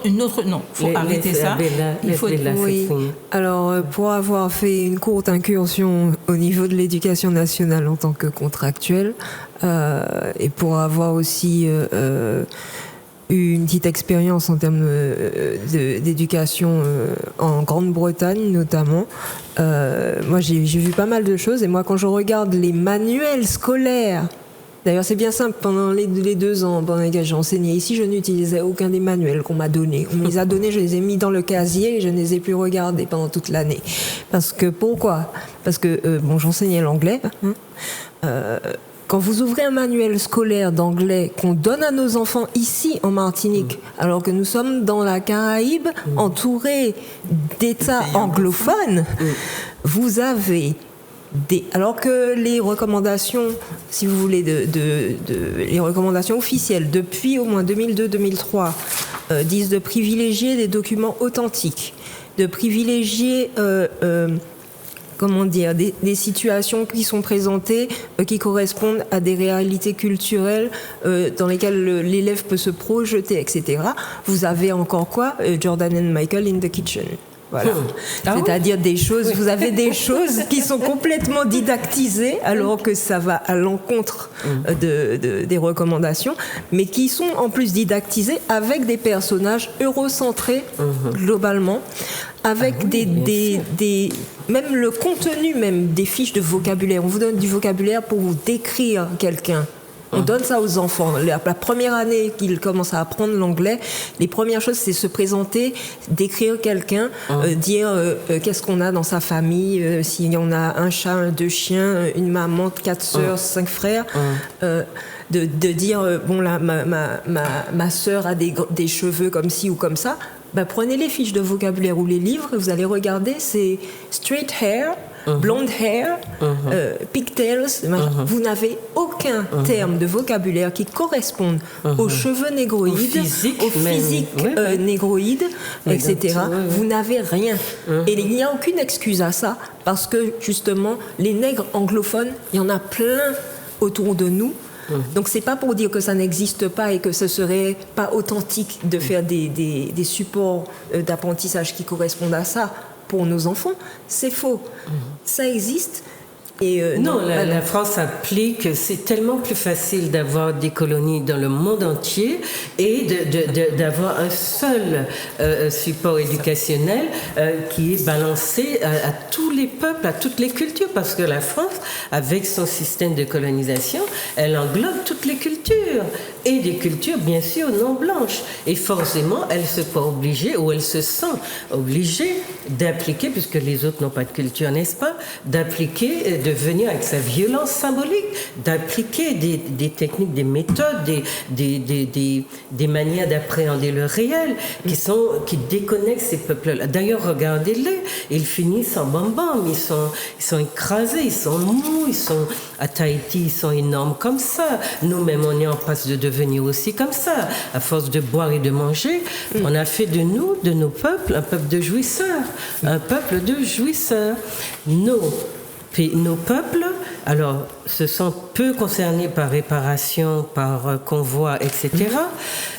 une autre. Non, faut arrêter ça. Il faut. Oui. Alors pour avoir fait une courte incursion au niveau de l'éducation nationale en tant que contractuelle, et pour avoir aussi eu une petite expérience en termes d'éducation en Grande-Bretagne notamment, moi j'ai vu pas mal de choses, et moi quand je regarde les manuels scolaires, d'ailleurs c'est bien simple, pendant les 2 ans pendant lesquels j'ai enseigné ici, je n'utilisais aucun des manuels qu'on m'a donnés. On me les a donnés, je les ai mis dans le casier et je ne les ai plus regardés pendant toute l'année. Pourquoi ? Parce que j'enseignais l'anglais. Quand vous ouvrez un manuel scolaire d'anglais qu'on donne à nos enfants ici en Martinique, alors que nous sommes dans la Caraïbe, entourés d'États anglophones, vous avez alors que les recommandations, si vous voulez, les recommandations officielles depuis au moins 2002-2003 disent de privilégier des documents authentiques, de privilégier des situations qui sont présentées, qui correspondent à des réalités culturelles dans lesquelles l'élève peut se projeter, etc. Vous avez encore quoi ? Jordan and Michael in the kitchen. Voilà. C'est-à-dire vous avez des choses qui sont complètement didactisées alors que ça va à l'encontre des recommandations, mais qui sont en plus didactisées avec des personnages eurocentrés globalement, avec même le contenu même des fiches de vocabulaire. On vous donne du vocabulaire pour vous décrire quelqu'un. On donne ça aux enfants. La première année qu'ils commencent à apprendre l'anglais, les premières choses, c'est se présenter, décrire quelqu'un, dire qu'est-ce qu'on a dans sa famille, s'il y en a un chat, 2 chiens, une maman, 4 sœurs, 5 frères. De dire, ma sœur a des cheveux comme ci ou comme ça. Prenez les fiches de vocabulaire ou les livres, vous allez regarder, c'est straight hair, blonde hair, pigtails. Vous n'avez aucun terme de vocabulaire qui corresponde aux cheveux négroïdes, au physique négroïde, etc. Vous n'avez rien. Et il n'y a aucune excuse à ça, parce que justement, les nègres anglophones, il y en a plein autour de nous. Donc c'est pas pour dire que ça n'existe pas et que ce serait pas authentique de faire des supports d'apprentissage qui correspondent à ça pour nos enfants. C'est faux. Ça existe. Et la France applique, c'est tellement plus facile d'avoir des colonies dans le monde entier et d'avoir un seul support éducationnel qui est balancé à tous les peuples, à toutes les cultures, parce que la France, avec son système de colonisation, elle englobe toutes les cultures, et des cultures bien sûr non blanches, et forcément elle se croit obligée, ou elle se sent obligée d'appliquer, puisque les autres n'ont pas de culture, n'est-ce pas, d'appliquer, de venir avec sa violence symbolique, d'appliquer des techniques, des méthodes, des manières d'appréhender le réel qui déconnectent ces peuples-là. D'ailleurs, regardez-les, ils finissent en bam-bam, ils sont écrasés, ils sont mous, à Tahiti, ils sont énormes comme ça. Nous-mêmes, on est en passe de devenir aussi comme ça. À force de boire et de manger, on a fait de nous, de nos peuples, un peuple de jouisseurs. Un peuple de jouisseurs. Nos peuples, alors, se sont peu concernés par réparation, par convoi, etc.,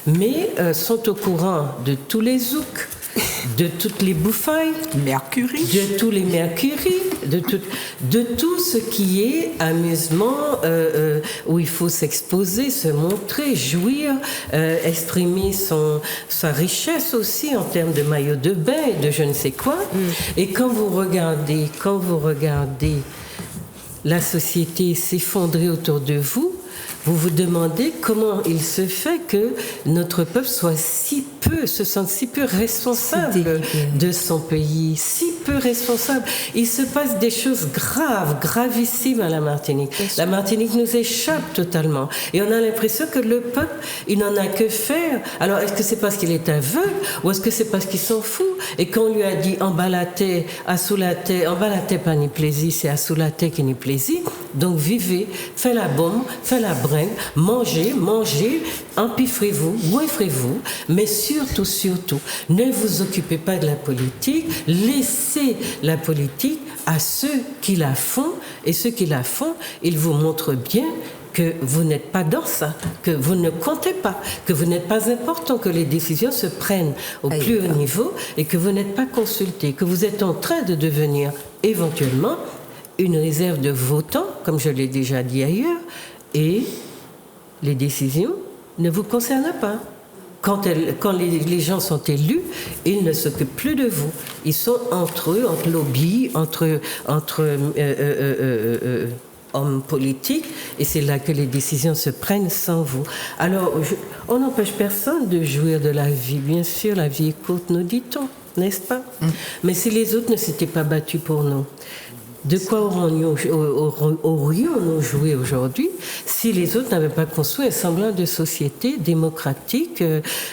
mais sont au courant de tous les zouks, de toutes les bouffailles, Mercury, de tous les mercuries, de tout ce qui est amusement, où il faut s'exposer, se montrer, jouir, exprimer sa richesse aussi en termes de maillot de bain et de je ne sais quoi. Et quand vous regardez la société s'effondrer autour de vous, vous vous demandez comment il se fait que notre peuple se sente si peu responsable de son pays, si peu responsable. Il se passe des choses gravissimes à la Martinique. La Martinique nous échappe totalement. Et on a l'impression que le peuple, il n'en a que faire. Alors, est-ce que c'est parce qu'il est aveugle ou est-ce que c'est parce qu'il s'en fout? Et qu'on lui a dit, en bas la terre, pas ni plaisir, c'est à sous la terre qui ni plaisir. Donc, vivez, faites la bombe, faites la bringue, mangez, empiffrez-vous, goinfrez-vous, mais surtout, ne vous occupez pas de la politique, laissez la politique à ceux qui la font, et ceux qui la font, ils vous montrent bien que vous n'êtes pas dans ça, que vous ne comptez pas, que vous n'êtes pas important, que les décisions se prennent au plus haut niveau et que vous n'êtes pas consulté, que vous êtes en train de devenir éventuellement une réserve de votants, comme je l'ai déjà dit ailleurs, et les décisions ne vous concernent pas. Quand les gens sont élus, ils ne s'occupent plus de vous. Ils sont entre eux, entre lobbies, entre hommes politiques, et c'est là que les décisions se prennent sans vous. Alors, on n'empêche personne de jouir de la vie. Bien sûr, la vie est courte, nous dit-on, n'est-ce pas? Mais si les autres ne s'étaient pas battus pour nous, de quoi aurions-nous joué aujourd'hui si les autres n'avaient pas construit un semblant de société démocratique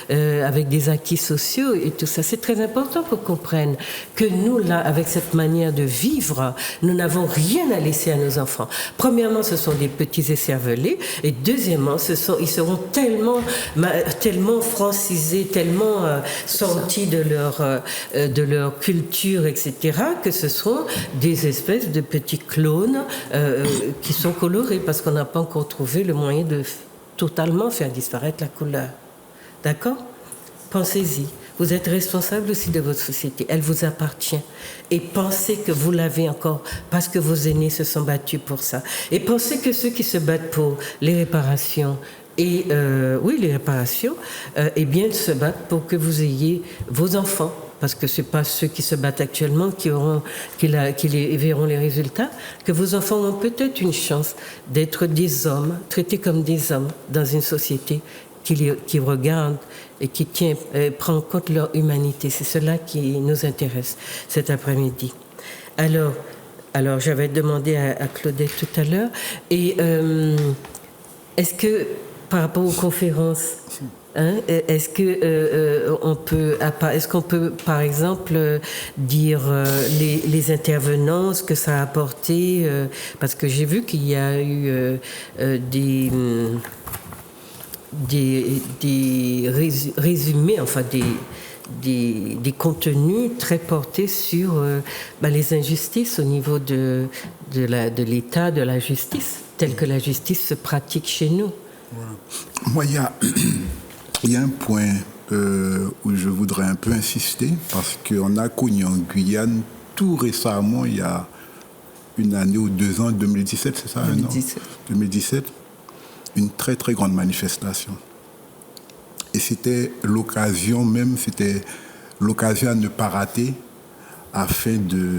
avec des acquis sociaux et tout ça? C'est très important qu'on comprenne que nous, là, avec cette manière de vivre, nous n'avons rien à laisser à nos enfants. Premièrement, ce sont des petits écervelés, et deuxièmement, ils seront tellement francisés, tellement sortis de leur culture, etc., que ce seront des espèces de petits clones qui sont colorés parce qu'on n'a pas encore trouvé le moyen de totalement faire disparaître la couleur. D'accord? Pensez-y. Vous êtes responsable aussi de votre société. Elle vous appartient. Et pensez que vous l'avez encore parce que vos aînés se sont battus pour ça. Et pensez que ceux qui se battent pour les réparations, et les réparations, eh bien, se battent pour que vous ayez vos enfants. Parce que ce n'est pas ceux qui se battent actuellement qui verront les résultats, que vos enfants ont peut-être une chance d'être des hommes, traités comme des hommes dans une société qui regarde et qui prend en compte leur humanité. C'est cela qui nous intéresse cet après-midi. Alors j'avais demandé à Claudette tout à l'heure, et est-ce que par rapport aux conférences, est-ce qu'on peut, par exemple, dire les intervenants, ce que ça a apporté, parce que j'ai vu qu'il y a eu des résumés, enfin des contenus très portés sur les injustices au niveau de l'État, de la justice, telle que la justice se pratique chez nous. Voilà. Moi, il y a un point où je voudrais un peu insister, parce qu'on a connu en Guyane tout récemment, il y a une année ou 2 ans, 2017, c'est ça? 2017, une très très grande manifestation. Et c'était l'occasion à ne pas rater, afin de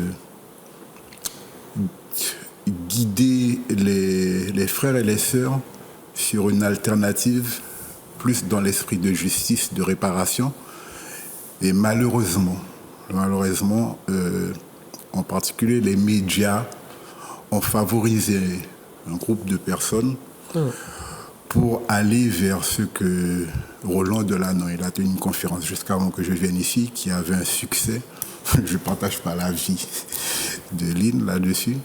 guider les frères et les sœurs sur une alternative plus dans l'esprit de justice, de réparation. Et malheureusement, en particulier les médias ont favorisé un groupe de personnes pour aller vers ce que Roland Delanan, il a tenu une conférence juste avant que je vienne ici, qui avait un succès. Je ne partage pas l'avis de Lynn là-dessus,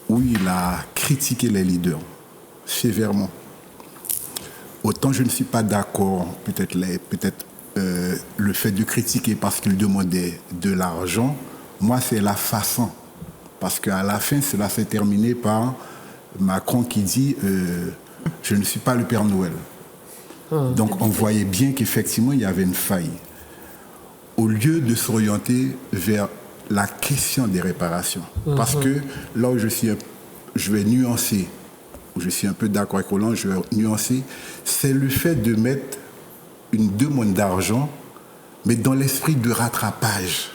où il a critiqué les leaders sévèrement. Autant je ne suis pas d'accord, peut-être le fait de critiquer parce qu'il demandait de l'argent, moi c'est la façon. Parce qu'à la fin, cela s'est terminé par Macron qui dit je ne suis pas le Père Noël. Donc on voyait bien qu'effectivement il y avait une faille. au lieu de s'orienter vers la question des réparations. Parce que là où je vais nuancer, où je suis un peu d'accord avec Roland, je vais nuancer, c'est le fait de mettre une demande d'argent, mais dans l'esprit de rattrapage.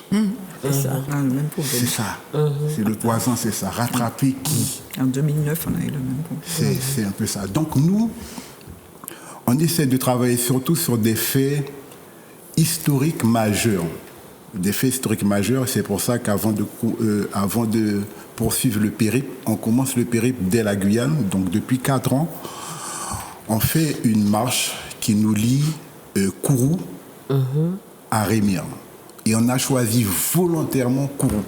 C'est ça. On a le même problème. C'est ça. C'est le poison, c'est ça. Rattraper qui? En 2009, on a eu le même problème. C'est un peu ça. Donc nous, on essaie de travailler surtout sur des faits historiques majeurs. Des faits historiques majeurs, c'est pour ça qu'avant de poursuivre le périple, on commence le périple dès la Guyane. Donc depuis 4 ans, on fait une marche qui nous lie Kourou à Rémire. Et on a choisi volontairement Kourou.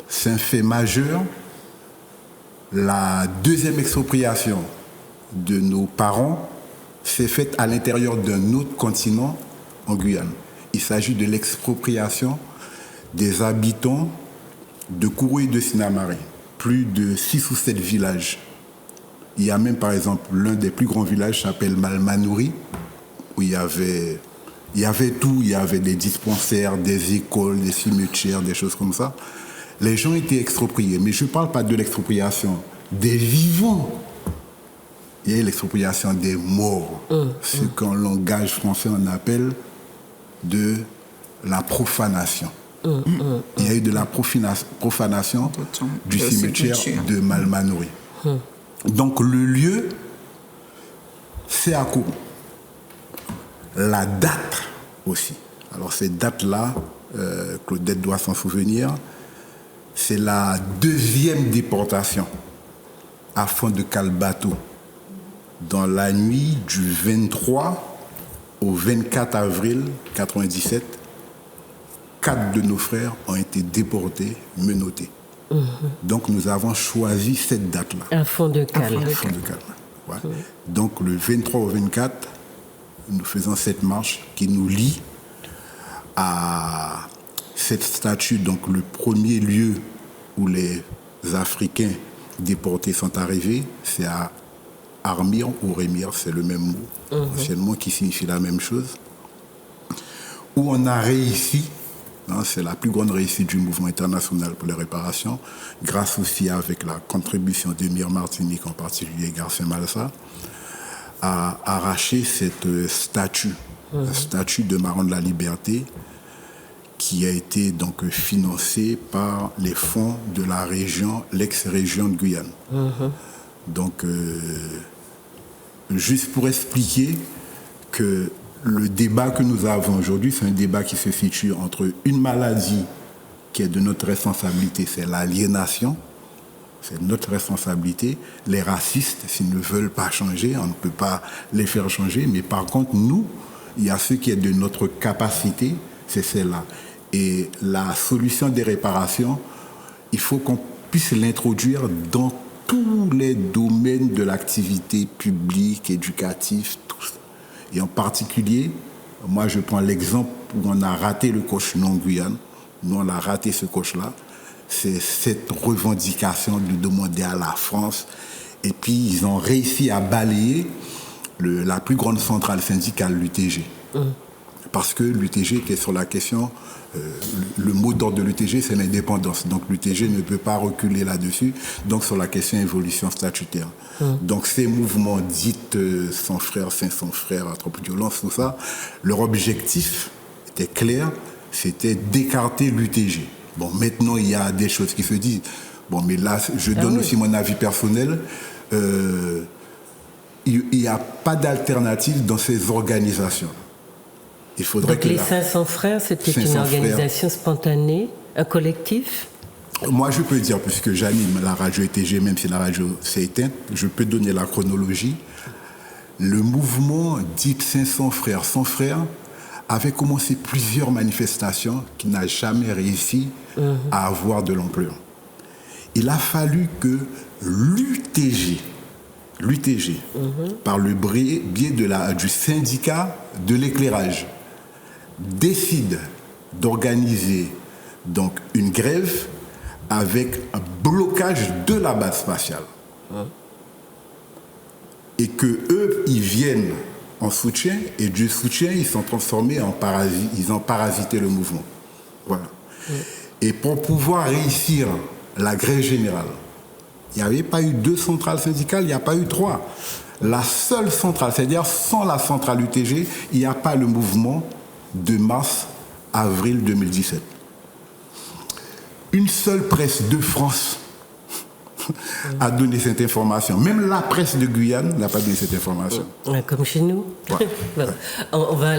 C'est un fait majeur. La deuxième expropriation de nos parents s'est faite à l'intérieur d'un autre continent, en Guyane. Il s'agit de l'expropriation des habitants de Kourou et de Sinamari. Plus de 6 ou 7 villages. Il y a même, par exemple, l'un des plus grands villages s'appelle Malmanouri, où il y avait tout. Il y avait des dispensaires, des écoles, des cimetières, des choses comme ça. Les gens étaient expropriés. Mais je ne parle pas de l'expropriation des vivants. Il y a l'expropriation des morts. Ce qu'en langage français on appelle de la profanation. Il y a eu de la profanation du cimetière de Malmanouri. Donc le lieu, c'est à Kourou. La date aussi. Alors cette date-là, Claudette doit s'en souvenir, c'est la 2e déportation à Fond de Calbato. Dans la nuit du 23 au 24 avril 1997, 4 de nos frères ont été déportés, menottés. Donc nous avons choisi cette date-là. À Fond de Cal. Ouais. Donc le 23 au 24, nous faisons cette marche qui nous lie à cette statue, donc le premier lieu où les Africains déportés sont arrivés, c'est à Armire ou Rémire, c'est le même mot, anciennement, qui signifie la même chose, où on a réussi, c'est la plus grande réussite du mouvement international pour les réparations, grâce aussi avec la contribution d'Émir Martinique, en particulier Garcin Malsa, à arracher cette statue, la statue de Maron de la Liberté, qui a été donc financée par les fonds de la région, l'ex-région de Guyane. Donc, juste pour expliquer que le débat que nous avons aujourd'hui, c'est un débat qui se situe entre une maladie qui est de notre responsabilité, c'est l'aliénation, c'est notre responsabilité. Les racistes, s'ils ne veulent pas changer, on ne peut pas les faire changer, mais par contre, nous, il y a ce qui est de notre capacité, c'est celle-là. Et la solution des réparations, il faut qu'on puisse l'introduire dans tous les domaines de l'activité publique, éducative, tout ça. Et en particulier, moi je prends l'exemple où on a raté le coche non-Guyane. Nous on a raté ce coche-là. C'est cette revendication de demander à la France. Et puis ils ont réussi à balayer la plus grande centrale syndicale, l'UTG. Parce que l'UTG qui est sur la question, le mot d'ordre de l'UTG, c'est l'indépendance. Donc l'UTG ne peut pas reculer là-dessus. Donc sur la question évolution statutaire. Donc ces mouvements dits sans frères, 500 frères, anthropo-violence, tout ça, leur objectif était clair, c'était d'écarter l'UTG. Bon, maintenant il y a des choses qui se disent. Bon, mais là, je donne aussi mon avis personnel. Il n'y a pas d'alternative dans ces organisations. Il faudrait donc les 500 frères, c'était une organisation spontanée, un collectif? Moi, je peux dire, puisque j'anime la radio ETG, même si la radio s'est éteinte, je peux donner la chronologie. Le mouvement dit 500 frères, 100 frères, avait commencé plusieurs manifestations qui n'ont jamais réussi à avoir de l'ampleur. Il a fallu que l'UTG, par le biais du syndicat de l'éclairage, décide d'organiser donc une grève avec un blocage de la base spatiale. Et que eux, ils viennent en soutien, et du soutien, ils sont transformés en parasites, ils ont parasité le mouvement. Voilà. Et pour pouvoir réussir la grève générale, il n'y avait pas eu 2 centrales syndicales, il n'y a pas eu 3. La seule centrale, c'est-à-dire sans la centrale UTG, il n'y a pas le mouvement de mars-avril 2017. Une seule presse de France a donné cette information. Même la presse de Guyane n'a pas donné cette information. Comme chez nous. Ouais. Bon, on va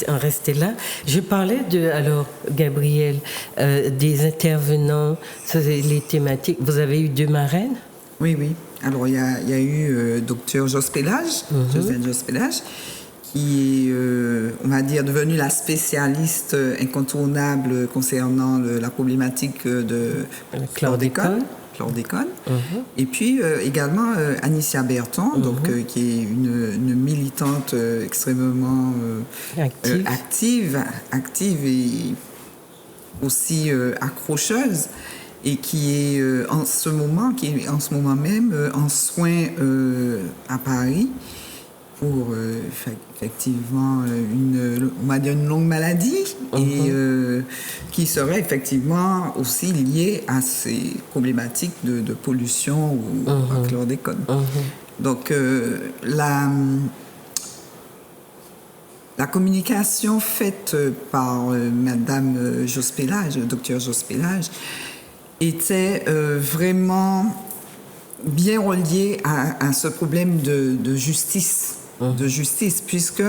en rester là. Je parlais alors, Gabrielle, des intervenants, les thématiques. Vous avez eu 2 marraines? Oui. Alors, il y a eu Dr Jos Pélage, Josiane Jos Pélage, qui est, on va dire, devenue la spécialiste incontournable concernant la problématique de chlordécone. Et puis également Anicia Berton, donc, qui est une militante extrêmement active et aussi accrocheuse, et qui est en ce moment même en soins à Paris pour effectivement on va dire une longue maladie, et qui serait effectivement aussi liée à ces problématiques de pollution ou à chlordécone. Donc la communication faite par Madame Jos Pélage, Dr Jos Pélage, était vraiment bien reliée à ce problème de justice. Puisque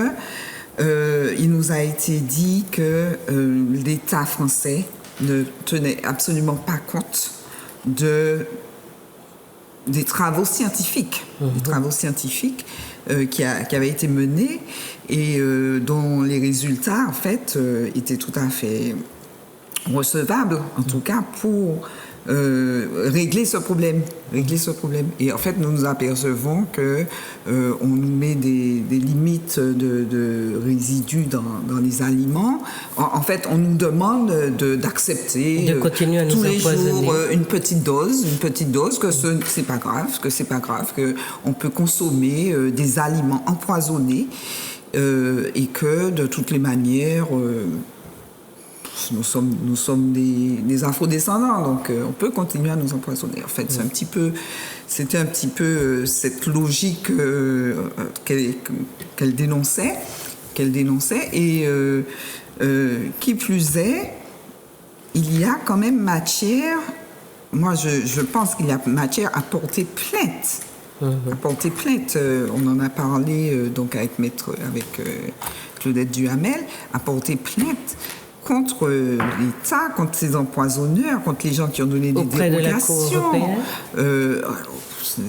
il nous a été dit que l'État français ne tenait absolument pas compte des travaux scientifiques, qui avaient été menés, et dont les résultats, en fait, étaient tout à fait recevables, en tout cas pour régler ce problème. Et en fait, nous nous apercevons que on nous met des limites de résidus dans les aliments. En fait, on nous demande d'accepter tous les jours une petite dose, que c'est pas grave, que on peut consommer des aliments empoisonnés, et que de toutes les manières nous sommes des afrodescendants, donc on peut continuer à nous empoisonner. En fait, c'était un petit peu cette logique qu'elle dénonçait, et qui plus est, il y a quand même matière. Moi, je pense qu'il y a matière à porter plainte. On en a parlé donc avec Claudette Duhamel, à porter plainte contre l'État, contre ces empoisonneurs, contre les gens qui ont donné des dérogations.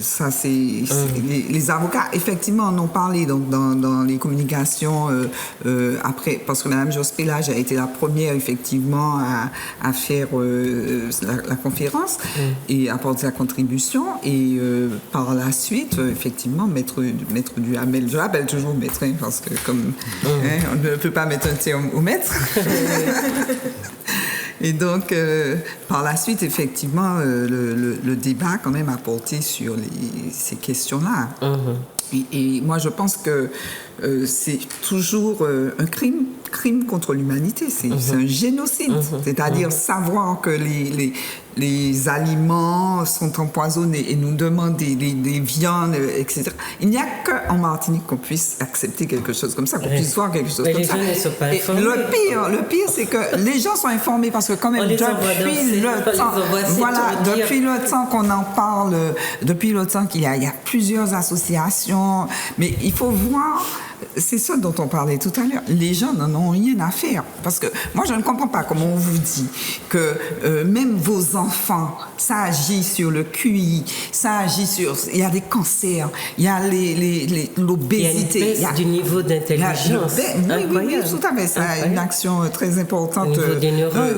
Ça, c'est les avocats, effectivement, en ont parlé donc, dans les communications après, parce que Mme Jos Pélage a été la première, effectivement, à faire la conférence et à porter sa contribution. Et par la suite, effectivement, Maître Duhamel, je l'appelle toujours maître, parce que comme on ne peut pas mettre un terme au maître. Et donc, par la suite, effectivement, le débat quand même a porté sur ces questions-là. Et moi, je pense que c'est toujours un crime contre l'humanité. C'est un génocide. C'est-à-dire savoir que les aliments sont empoisonnés et nous demandent des viandes, etc. Il n'y a qu'en Martinique qu'on puisse accepter quelque chose comme ça, qu'on puisse voir quelque chose comme ça. Les gens ne sont pas informés. Le pire, c'est que les gens sont informés parce que quand même, depuis le temps qu'on en parle, depuis le temps qu'il y a plusieurs associations, mais il faut voir. C'est ça dont on parlait tout à l'heure. Les gens n'en ont rien à faire. Parce que moi, je ne comprends pas comment on vous dit que même vos enfants, ça agit sur le QI, ça agit sur... Il y a des cancers, il y a l'obésité. Il y a une baisse du niveau d'intelligence. Oui, tout à fait. Ça a une action très importante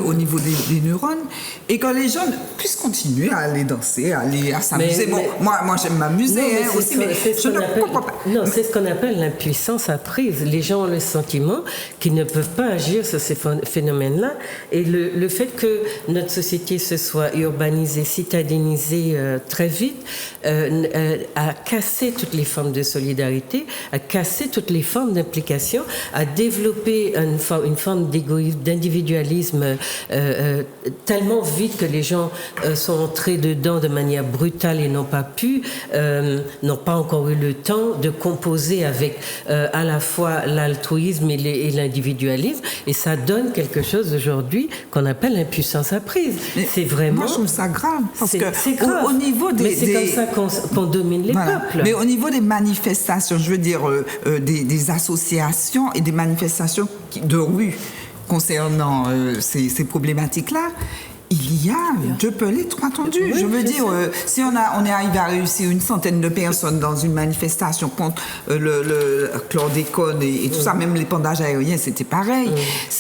au niveau des neurones. Et que les jeunes puissent continuer à aller danser, à s'amuser. Bon, moi, j'aime m'amuser aussi, mais je ne comprends pas. Non, c'est ce qu'on appelle l'impuissance apprise. Les gens ont le sentiment qu'ils ne peuvent pas agir sur ces phénomènes-là. Et le fait que notre société se soit urbanisée, citadénisée très vite, a cassé toutes les formes de solidarité, a cassé toutes les formes d'implication, a développé une forme d'égoïsme, d'individualisme tellement vite que les gens sont entrés dedans de manière brutale et n'ont pas encore eu le temps de composer avec à la fois l'altruisme et l'individualisme, et ça donne quelque chose aujourd'hui qu'on appelle l'impuissance apprise. C'est vraiment... Moi, je trouve ça grave, parce que c'est grave. Au niveau des... Mais c'est comme ça qu'on domine les peuples. Mais au niveau des manifestations, je veux dire des associations et des manifestations de rue concernant ces problématiques-là, il y a deux pelés, trois tendus. Oui, je veux dire, si on est arrivé à réussir une centaine de personnes dans une manifestation contre le chlordécone et tout ça, même l'épandage aérien, c'était pareil.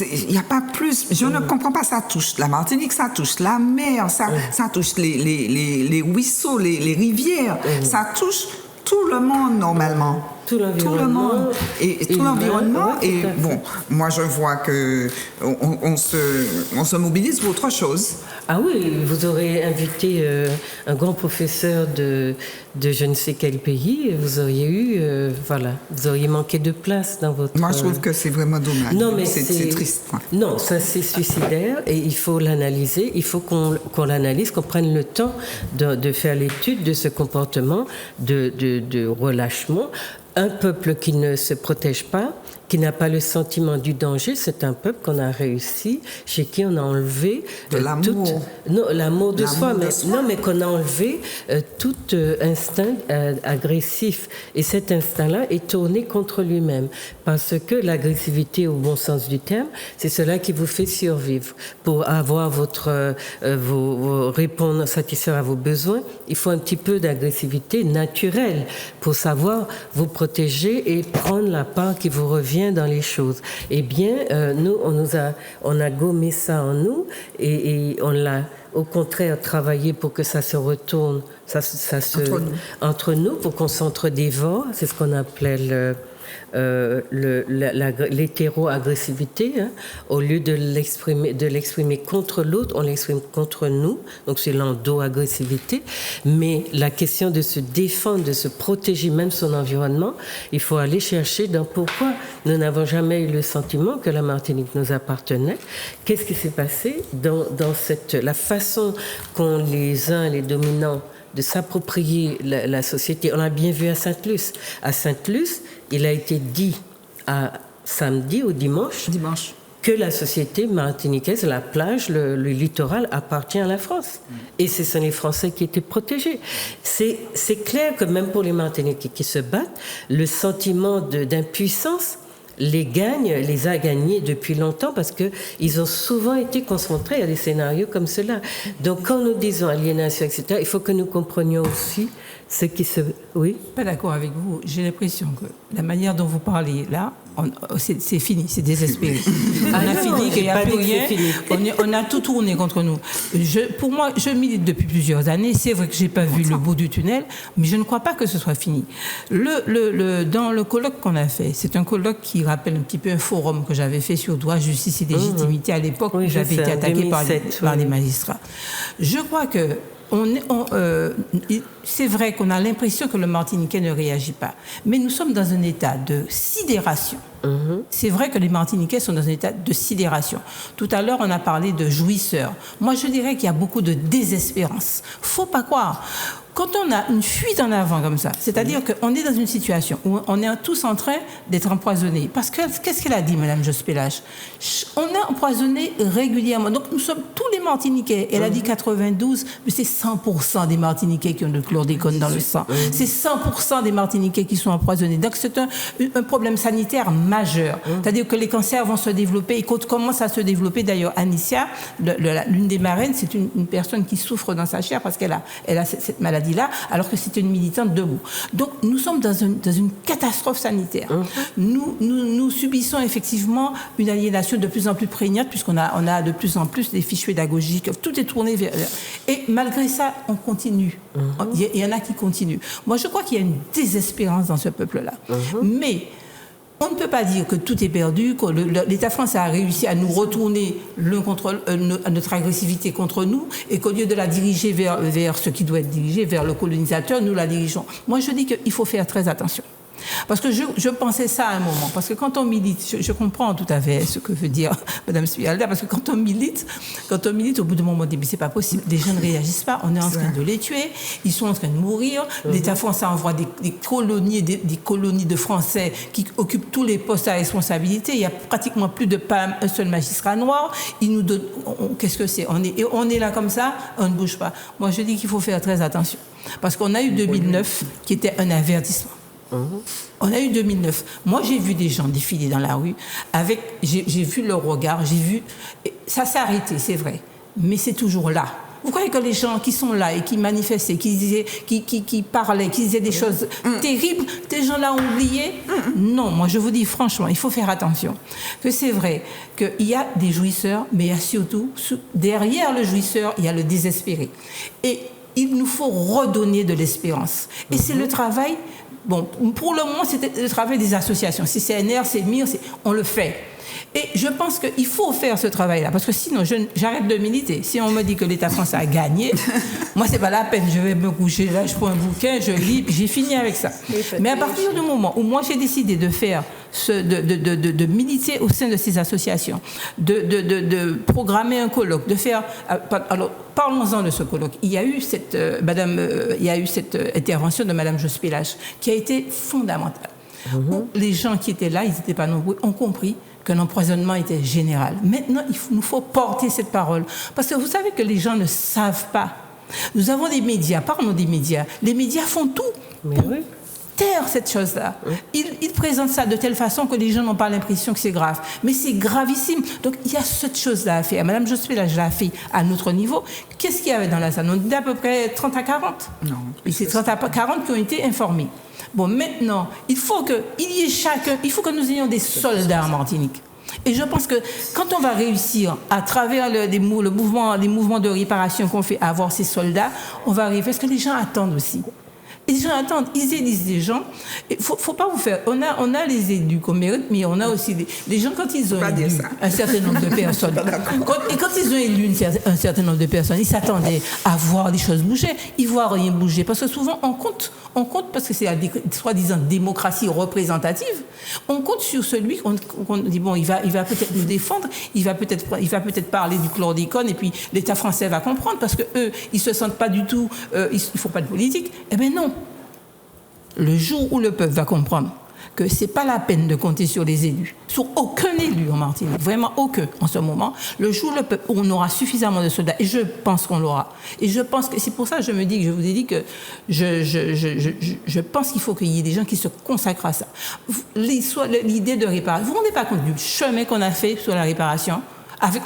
Il n'y a pas plus. Je ne comprends pas. Ça touche la Martinique, ça touche la mer, ça touche les ruisseaux, les rivières. Ça touche tout le monde normalement. Tout l'environnement. Et tout l'environnement. Et bon, moi je vois que on se mobilise pour autre chose. Ah oui, vous aurez invité un grand professeur de je ne sais quel pays, et vous auriez eu, vous auriez manqué de place dans votre... Moi je trouve que c'est vraiment dommage. Non, mais c'est triste. Quoi. Non, ça c'est suicidaire et il faut l'analyser, il faut qu'on l'analyse, qu'on prenne le temps de faire l'étude de ce comportement de relâchement. Un peuple qui ne se protège pas, qui n'a pas le sentiment du danger, c'est un peuple qu'on a réussi, chez qui on a enlevé l'amour de soi, mais qu'on a enlevé tout instinct agressif. Et cet instinct-là est tourné contre lui-même, parce que l'agressivité, au bon sens du terme, c'est cela qui vous fait survivre. Pour avoir répondre, satisfaire à vos besoins, il faut un petit peu d'agressivité naturelle pour savoir vous protéger et prendre la part qui vous revient dans les choses. Eh bien, nous, on a gommé ça en nous et on l'a au contraire travaillé pour que ça se retourne entre nous, pour qu'on s'entre-dévore. C'est ce qu'on appelait l'hétéro-agressivité, hein. Au lieu de l'exprimer contre l'autre, on l'exprime contre nous, donc c'est l'endo-agressivité. Mais la question de se défendre, de se protéger même son environnement, il faut aller chercher dans pourquoi nous n'avons jamais eu le sentiment que la Martinique nous appartenait. Qu'est-ce qui s'est passé dans la façon qu'ont les dominants de s'approprier la société. On l'a bien vu à Sainte-Luce. À Sainte-Luce, il a été dit samedi ou dimanche que la société martiniquaise, la plage, le littoral appartient à la France. Et ce sont les Français qui étaient protégés. C'est clair que même pour les Martiniquais qui se battent, le sentiment d'impuissance les a gagnés depuis longtemps parce qu'ils ont souvent été concentrés à des scénarios comme cela. Donc quand nous disons aliénation, etc., il faut que nous comprenions aussi ce qui se... Oui ? Pas d'accord avec vous. J'ai l'impression que la manière dont vous parlez là, c'est fini, c'est désespéré. On a fini, qu'il n'y a plus rien. On a tout tourné contre nous. Pour moi, je milite depuis plusieurs années. C'est vrai que je n'ai pas vu le bout du tunnel, mais je ne crois pas que ce soit fini. Dans le colloque qu'on a fait, c'est un colloque qui rappelle un petit peu un forum que j'avais fait sur droit, justice et légitimité à l'époque où j'avais été attaquée par les magistrats. Je crois que c'est vrai qu'on a l'impression que le Martiniquais ne réagit pas. Mais nous sommes dans un état de sidération. C'est vrai que les Martiniquais sont dans un état de sidération. Tout à l'heure, on a parlé de jouisseurs. Moi, je dirais qu'il y a beaucoup de désespérance. Faut pas croire. Quand on a une fuite en avant comme ça, c'est-à-dire qu'on est dans une situation où on est tous en train d'être empoisonnés. Parce que, qu'est-ce qu'elle a dit, Mme Jospélage ? On est empoisonné régulièrement. Donc, nous sommes tous les Martiniquais. Elle a dit 92, mais c'est 100% des Martiniquais qui ont le chlordécone dans le sang. C'est 100% des Martiniquais qui sont empoisonnés. Donc, c'est un problème sanitaire majeur. C'est-à-dire que les cancers vont se développer et commencent à se développer. D'ailleurs, Anicia, l'une des marraines, c'est une personne qui souffre dans sa chair parce qu'elle a cette maladie là, alors que c'était une militante debout. Donc, nous sommes dans une catastrophe sanitaire. Nous subissons effectivement une aliénation de plus en plus prégnante, puisqu'on a de plus en plus des fiches pédagogiques. Tout est tourné vers... Et malgré ça, on continue. Il y en a qui continuent. Moi, je crois qu'il y a une désespérance dans ce peuple-là. Mais on ne peut pas dire que tout est perdu, que l'État français a réussi à nous retourner à notre agressivité contre nous, et qu'au lieu de la diriger vers ce qui doit être dirigé, vers le colonisateur, nous la dirigeons. Moi, je dis qu'il faut faire très attention. Parce que je pensais ça à un moment. Parce que quand on milite, je comprends tout à fait ce que veut dire Mme Suyalda, parce que quand on milite, au bout d'un moment, on dit, mais c'est pas possible, les gens ne réagissent pas, on est en train de les tuer, ils sont en train de mourir, l'État français envoie des colonies de Français qui occupent tous les postes à responsabilité, il y a pratiquement plus de pas un seul magistrat noir, ils nous donnent, qu'est-ce que c'est, on est là comme ça, on ne bouge pas. Moi, je dis qu'il faut faire très attention. Parce qu'on a eu 2009 qui était un avertissement. On a eu 2009. Moi, j'ai vu des gens défiler dans la rue j'ai vu leur regard, ça s'est arrêté, c'est vrai, mais c'est toujours là. Vous croyez que les gens qui sont là et qui manifestaient, qui parlaient, qui disaient des choses terribles, ces gens-là ont oublié? Non, moi je vous dis franchement, il faut faire attention. Que c'est vrai qu'il y a des jouisseurs, mais il y a surtout, derrière le jouisseur, il y a le désespéré. Et il nous faut redonner de l'espérance. Et c'est le travail. Bon, pour le moment, c'était le travail des associations. Si c'est CNR, c'est MIR, on le fait. Et je pense qu'il faut faire ce travail-là, parce que sinon, j'arrête de militer. Si on me dit que l'État français a gagné, moi, c'est pas la peine. Je vais me coucher là, je prends un bouquin, je lis, j'ai fini avec ça. Mais à partir du moment où moi, j'ai décidé de faire de militer au sein de ces associations, de programmer un colloque, de faire... Alors, parlons-en de ce colloque. Il y a eu cette intervention de Mme Jospélage qui a été fondamentale. Où les gens qui étaient là, ils n'étaient pas nombreux, ont compris que l'empoisonnement était général. Maintenant, nous faut porter cette parole. Parce que vous savez que les gens ne savent pas. Nous avons des médias, parlons des médias. Les médias font tout pour taire cette chose-là. Ils présentent ça de telle façon que les gens n'ont pas l'impression que c'est grave. Mais c'est gravissime. Donc, il y a cette chose-là à faire. Mme Jospélage l'a fait à notre niveau. Qu'est-ce qu'il y avait dans la salle? On dit à peu près 30 à 40. Non. Et c'est 30 à 40 qui ont été informés. Bon, maintenant, il faut que nous ayons des soldats en Martinique. Et je pense que quand on va réussir, à travers les mouvements de réparation qu'on fait, à avoir ces soldats, on va arriver. Parce que les gens attendent aussi. Les gens attendent, ils élisent des gens. Il ne faut pas vous faire... On a les élus qu'on mérite, mais on a aussi les gens, quand ils ont élu un certain nombre de personnes, quand ils ont élu un certain nombre de personnes, ils s'attendaient à voir des choses bouger. Ils ne voient rien bouger. Parce que souvent, on compte parce que c'est la soi-disant démocratie représentative. On compte sur celui qu'on dit, bon, il va peut-être nous défendre, il va peut-être parler du chlordécone, et puis l'État français va comprendre, parce qu'eux, ils ne se sentent pas du tout... ils ne font pas de politique. Eh bien non. Le jour où le peuple va comprendre que ce n'est pas la peine de compter sur les élus, sur aucun élu en Martinique, vraiment aucun en ce moment, le jour où on aura suffisamment de soldats, et je pense qu'on l'aura, et je pense que c'est pour ça que je vous ai dit que je pense qu'il faut qu'il y ait des gens qui se consacrent à ça. L'idée de réparation, vous ne vous rendez pas compte du chemin qu'on a fait sur la réparation avec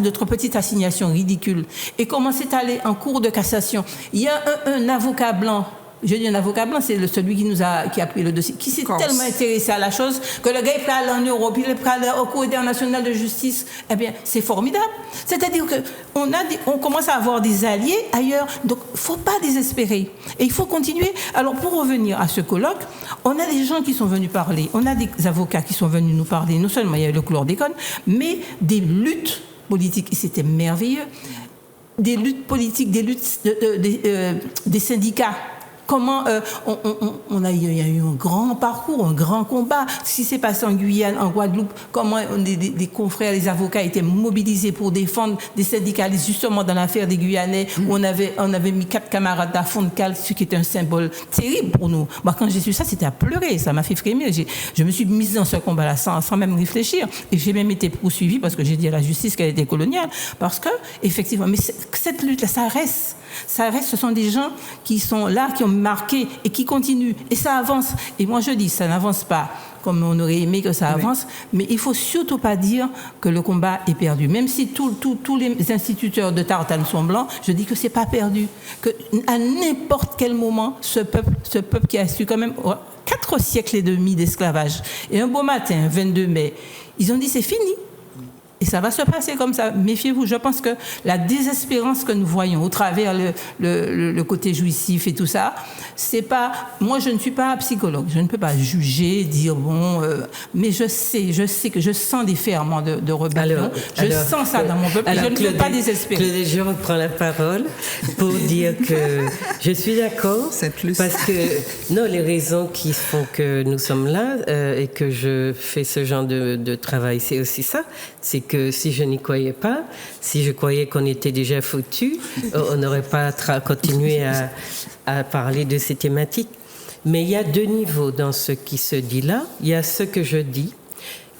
notre petite assignation ridicule, et comment c'est allé en cours de cassation. Il y a un avocat blanc, je dis un avocat blanc, c'est celui qui a pris le dossier, qui s'est tellement intéressé à la chose que le gars est prêt à aller en Europe, il est prêt à aller au Cour international de justice. Eh bien, c'est formidable. C'est-à-dire qu'on commence à avoir des alliés ailleurs. Donc, il ne faut pas désespérer. Et il faut continuer. Alors, pour revenir à ce colloque, on a des gens qui sont venus parler, on a des avocats qui sont venus nous parler. Non seulement il y a eu le chlordécone, mais des luttes politiques. Et c'était merveilleux. Des luttes politiques, des luttes des syndicats. Comment il y a eu un grand parcours, un grand combat. Ce qui s'est passé en Guyane, en Guadeloupe, comment des confrères, les avocats étaient mobilisés pour défendre des syndicalistes, justement dans l'affaire des Guyanais, où on avait mis 4 camarades à fond de cale, ce qui était un symbole terrible pour nous. Moi, quand j'ai su ça, c'était à pleurer, ça m'a fait frémir. Je me suis mise dans ce combat-là sans même réfléchir, et j'ai même été poursuivie parce que j'ai dit à la justice qu'elle était coloniale, parce que, effectivement, mais cette lutte-là, ça reste, ce sont des gens qui sont là, qui ont marqué et qui continuent. Et ça avance. Et moi, je dis, ça n'avance pas comme on aurait aimé que ça avance, mais il ne faut surtout pas dire que le combat est perdu. Même si tous les instituteurs de tartane sont blancs, je dis que ce n'est pas perdu. Qu'à n'importe quel moment, ce peuple qui a su quand même 4 siècles et demi d'esclavage, et un beau matin, 22 mai, ils ont dit c'est fini. Et ça va se passer comme ça. Méfiez-vous. Je pense que la désespérance que nous voyons au travers le côté jouissif et tout ça, c'est pas... Moi, je ne suis pas psychologue. Je ne peux pas juger, dire bon... mais je sais que je sens des ferments de rébellion. Je sens ça dans mon peuple. Et je ne peux pas désespérer. Claude, je reprends la parole pour dire que je suis d'accord. C'est plus. Parce que, non, les raisons qui font que nous sommes là et que je fais ce genre de travail, c'est aussi ça. C'est que si je n'y croyais pas, si je croyais qu'on était déjà foutus, on n'aurait pas continué à parler de ces thématiques. Mais il y a deux niveaux dans ce qui se dit là. Il y a ce que je dis,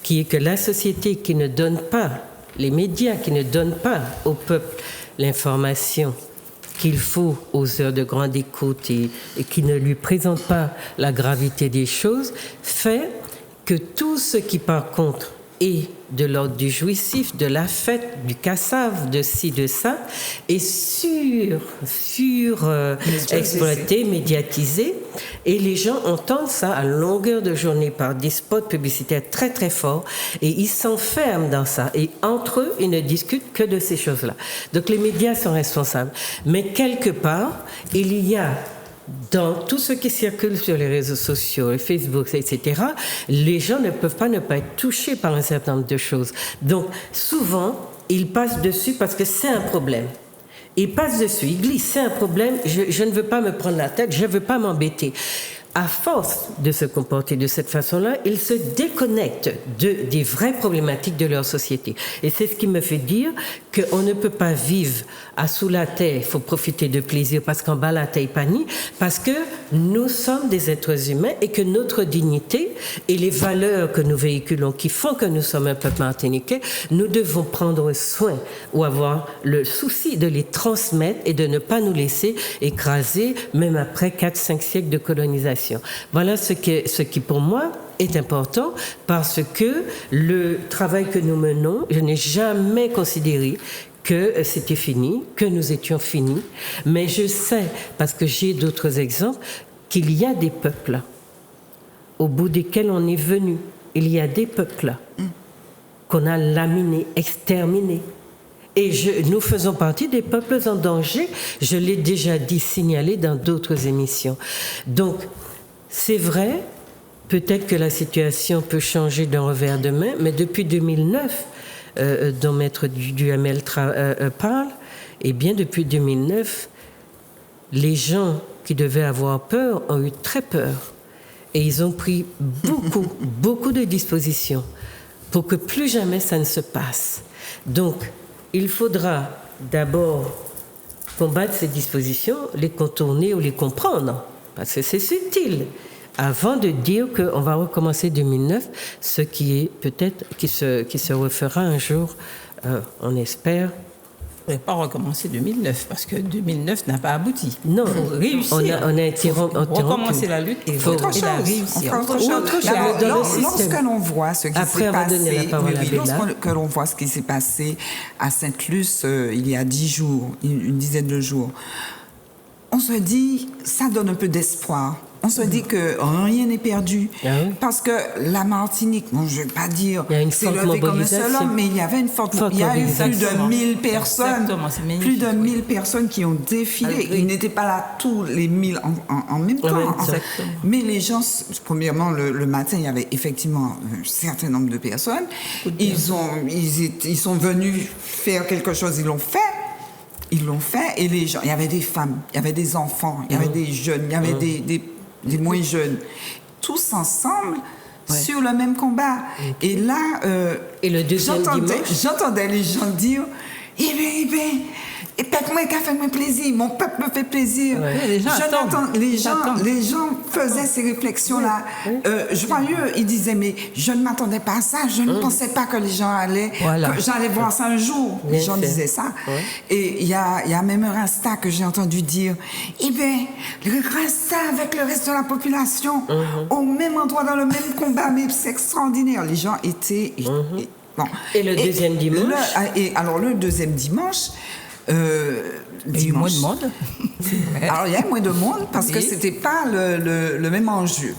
qui est que la société qui ne donne pas, les médias qui ne donnent pas au peuple l'information qu'il faut aux heures de grande écoute et qui ne lui présentent pas la gravité des choses, fait que tout ce qui, par contre, est de l'ordre du jouissif, de la fête, du cassave, de ci, de ça, est exploité, médiatisé, et les gens entendent ça à longueur de journée par des spots publicitaires très très forts, et ils s'enferment dans ça, et entre eux, ils ne discutent que de ces choses-là. Donc les médias sont responsables. Mais quelque part, il y a dans tout ce qui circule sur les réseaux sociaux, Facebook, etc., les gens ne peuvent pas ne pas être touchés par un certain nombre de choses. Donc, souvent, ils passent dessus parce que c'est un problème. Ils passent dessus, ils glissent, c'est un problème, je ne veux pas me prendre la tête, je ne veux pas m'embêter. À force de se comporter de cette façon-là, ils se déconnectent des vraies problématiques de leur société. Et c'est ce qui me fait dire qu'on ne peut pas vivre à sous la terre, il faut profiter de plaisir parce qu'en bas la terre panie, parce que nous sommes des êtres humains et que notre dignité et les valeurs que nous véhiculons, qui font que nous sommes un peuple martiniquais, nous devons prendre soin ou avoir le souci de les transmettre et de ne pas nous laisser écraser, même après 4-5 siècles de colonisation. Voilà ce qui pour moi est important, parce que le travail que nous menons, je n'ai jamais considéré que c'était fini, que nous étions finis, mais je sais, parce que j'ai d'autres exemples, qu'il y a des peuples au bout desquels on est venu. Il y a des peuples qu'on a laminés, exterminés. Et nous faisons partie des peuples en danger, je l'ai déjà dit, signalé dans d'autres émissions. Donc, c'est vrai, peut-être que la situation peut changer d'un revers de main, mais depuis 2009, dont Maître Duhamel parle, eh bien depuis 2009, les gens qui devaient avoir peur ont eu très peur. Et ils ont pris beaucoup de dispositions pour que plus jamais ça ne se passe. Donc, il faudra d'abord combattre ces dispositions, les contourner ou les comprendre, parce que c'est subtil, avant de dire qu'on va recommencer 2009, ce qui est peut-être qui se refera un jour, on espère. On ne va pas recommencer 2009, parce que 2009 n'a pas abouti. Non, il faut réussir. On a interrompu. Recommencer la lutte et la réussir. Lorsque l'on voit ce qui s'est passé, lorsque l'on voit ce qui s'est passé à Sainte-Luce il y a 10 jours, une dizaine de jours, on se dit, ça donne un peu d'espoir. On se dit que rien n'est perdu. Parce que la Martinique, bon, je ne vais pas dire c'est levé comme un seul homme, mais il y avait une forte il y a eu plus de 1000 personnes. Plus de 1000 personnes qui ont défilé. Ils n'étaient pas là tous les 1000 en même temps. Mais les gens, premièrement, le matin, il y avait effectivement un certain nombre de personnes. Ils sont venus faire quelque chose, ils l'ont fait. Ils l'ont fait, et les gens, il y avait des femmes, il y avait des enfants, il y avait des jeunes, il y avait des moins jeunes, tous ensemble sur le même combat. Et là, et le deuxième j'entendais les gens dire, et moi qui a fait mon plaisir, mon peuple me fait plaisir. Les gens faisaient ces réflexions-là. Joyeux, ils disaient, mais je ne m'attendais pas à ça, je ne pensais pas que les gens que j'allais voir ça un jour. Les gens disaient ça. Et il y a même un Rasta que j'ai entendu dire, le Rasta avec le reste de la population, au même endroit, dans le même combat, mais c'est extraordinaire. Les gens étaient... Bon. Et le deuxième dimanche alors, le deuxième dimanche... il y a eu moins de monde. Alors, il y a moins de monde parce que c'était pas le même enjeu.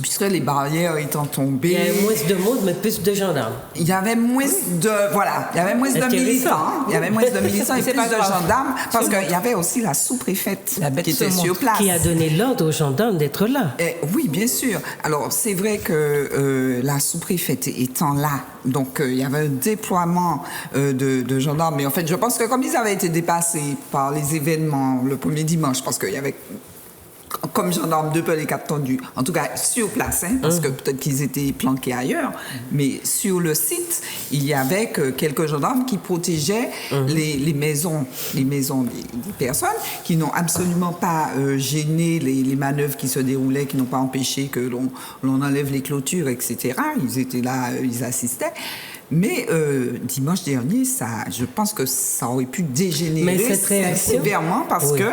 puisque les barrières étant tombées. Il y avait moins de monde, mais plus de gendarmes. Il y avait moins de militants. Il y avait moins de militants et plus de gendarmes, parce qu'il y avait aussi la sous-préfète qui était sur place. Qui a donné l'ordre aux gendarmes d'être là. Oui, bien sûr. Alors, c'est vrai que la sous-préfète étant là, donc il y avait un déploiement de gendarmes. Mais en fait, je pense que comme ils avaient été dépassés par les événements le premier dimanche, parce qu'il y avait comme gendarmes de peu les quatre tendus, en tout cas sur place, parce que peut-être qu'ils étaient planqués ailleurs, mais sur le site, il y avait que quelques gendarmes qui protégeaient les maisons des personnes, qui n'ont absolument pas gêné les manœuvres qui se déroulaient, qui n'ont pas empêché que l'on enlève les clôtures, etc. Ils étaient là, ils assistaient. Mais dimanche dernier, je pense que ça aurait pu dégénérer sévèrement parce que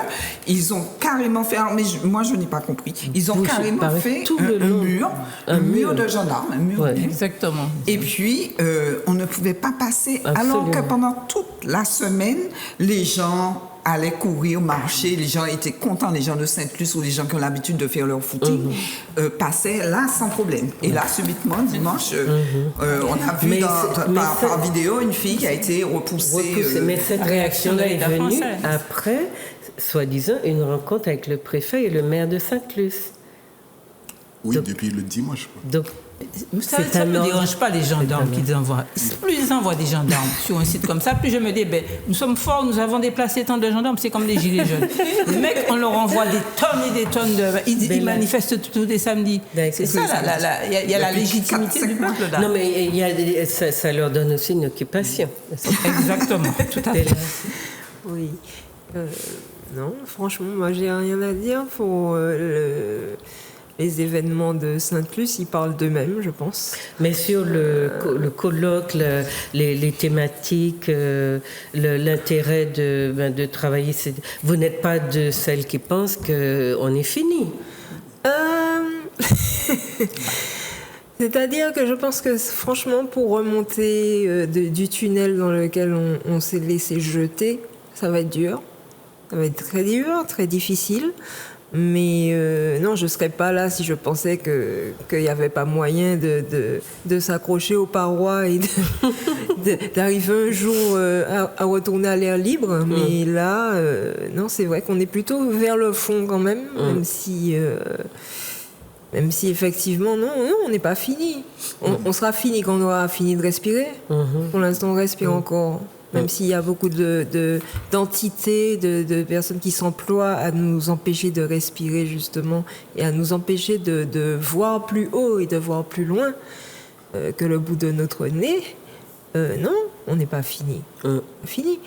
ils ont carrément fait. Mais moi, je n'ai pas compris. Ils ont carrément fait un mur de gendarmes, Exactement. Et puis, on ne pouvait pas passer, alors que pendant toute la semaine, les gens allaient courir, marcher, les gens étaient contents, les gens de Sainte-Luce ou les gens qui ont l'habitude de faire leur footing passaient là sans problème. Et là, subitement, dimanche, on a vu par vidéo une fille qui a été repoussée. Mais cette réaction-là est venue après, soi-disant, une rencontre avec le préfet et le maire de Sainte-Luce. Oui, depuis le dimanche. Donc, ça ne me dérange pas les gendarmes qu'ils envoient. Plus ils envoient des gendarmes sur un site comme ça, plus je me dis, nous sommes forts, nous avons déplacé tant de gendarmes, c'est comme les gilets jaunes. Les mecs, on leur envoie des tonnes et des tonnes de... Ils manifestent tous les samedis. C'est ça, il y a la légitimité du peuple là. Non, mais ça leur donne aussi une occupation. Exactement, tout à fait. Oui. Non, franchement, moi, j'ai rien à dire pour les événements de Sainte-Luce, ils parlent d'eux-mêmes, je pense. Mais sur le colloque, les thématiques, l'intérêt de travailler, vous n'êtes pas de celles qui pensent qu'on est fini. C'est-à-dire que je pense que, franchement, pour remonter du tunnel dans lequel on s'est laissé jeter, ça va être dur. Ça va être très dur, très difficile. Mais non, je ne serais pas là si je pensais qu'il n'y avait pas moyen de s'accrocher aux parois et d'arriver un jour à retourner à l'air libre. Mais là, non, c'est vrai qu'on est plutôt vers le fond quand même, même si effectivement, non, on n'est pas fini. On sera fini quand on aura fini de respirer. Pour l'instant, on respire encore. Même s'il y a beaucoup d'entités, de personnes qui s'emploient à nous empêcher de respirer justement et à nous empêcher de voir plus haut et de voir plus loin que le bout de notre nez, non, on n'est pas fini. Fini.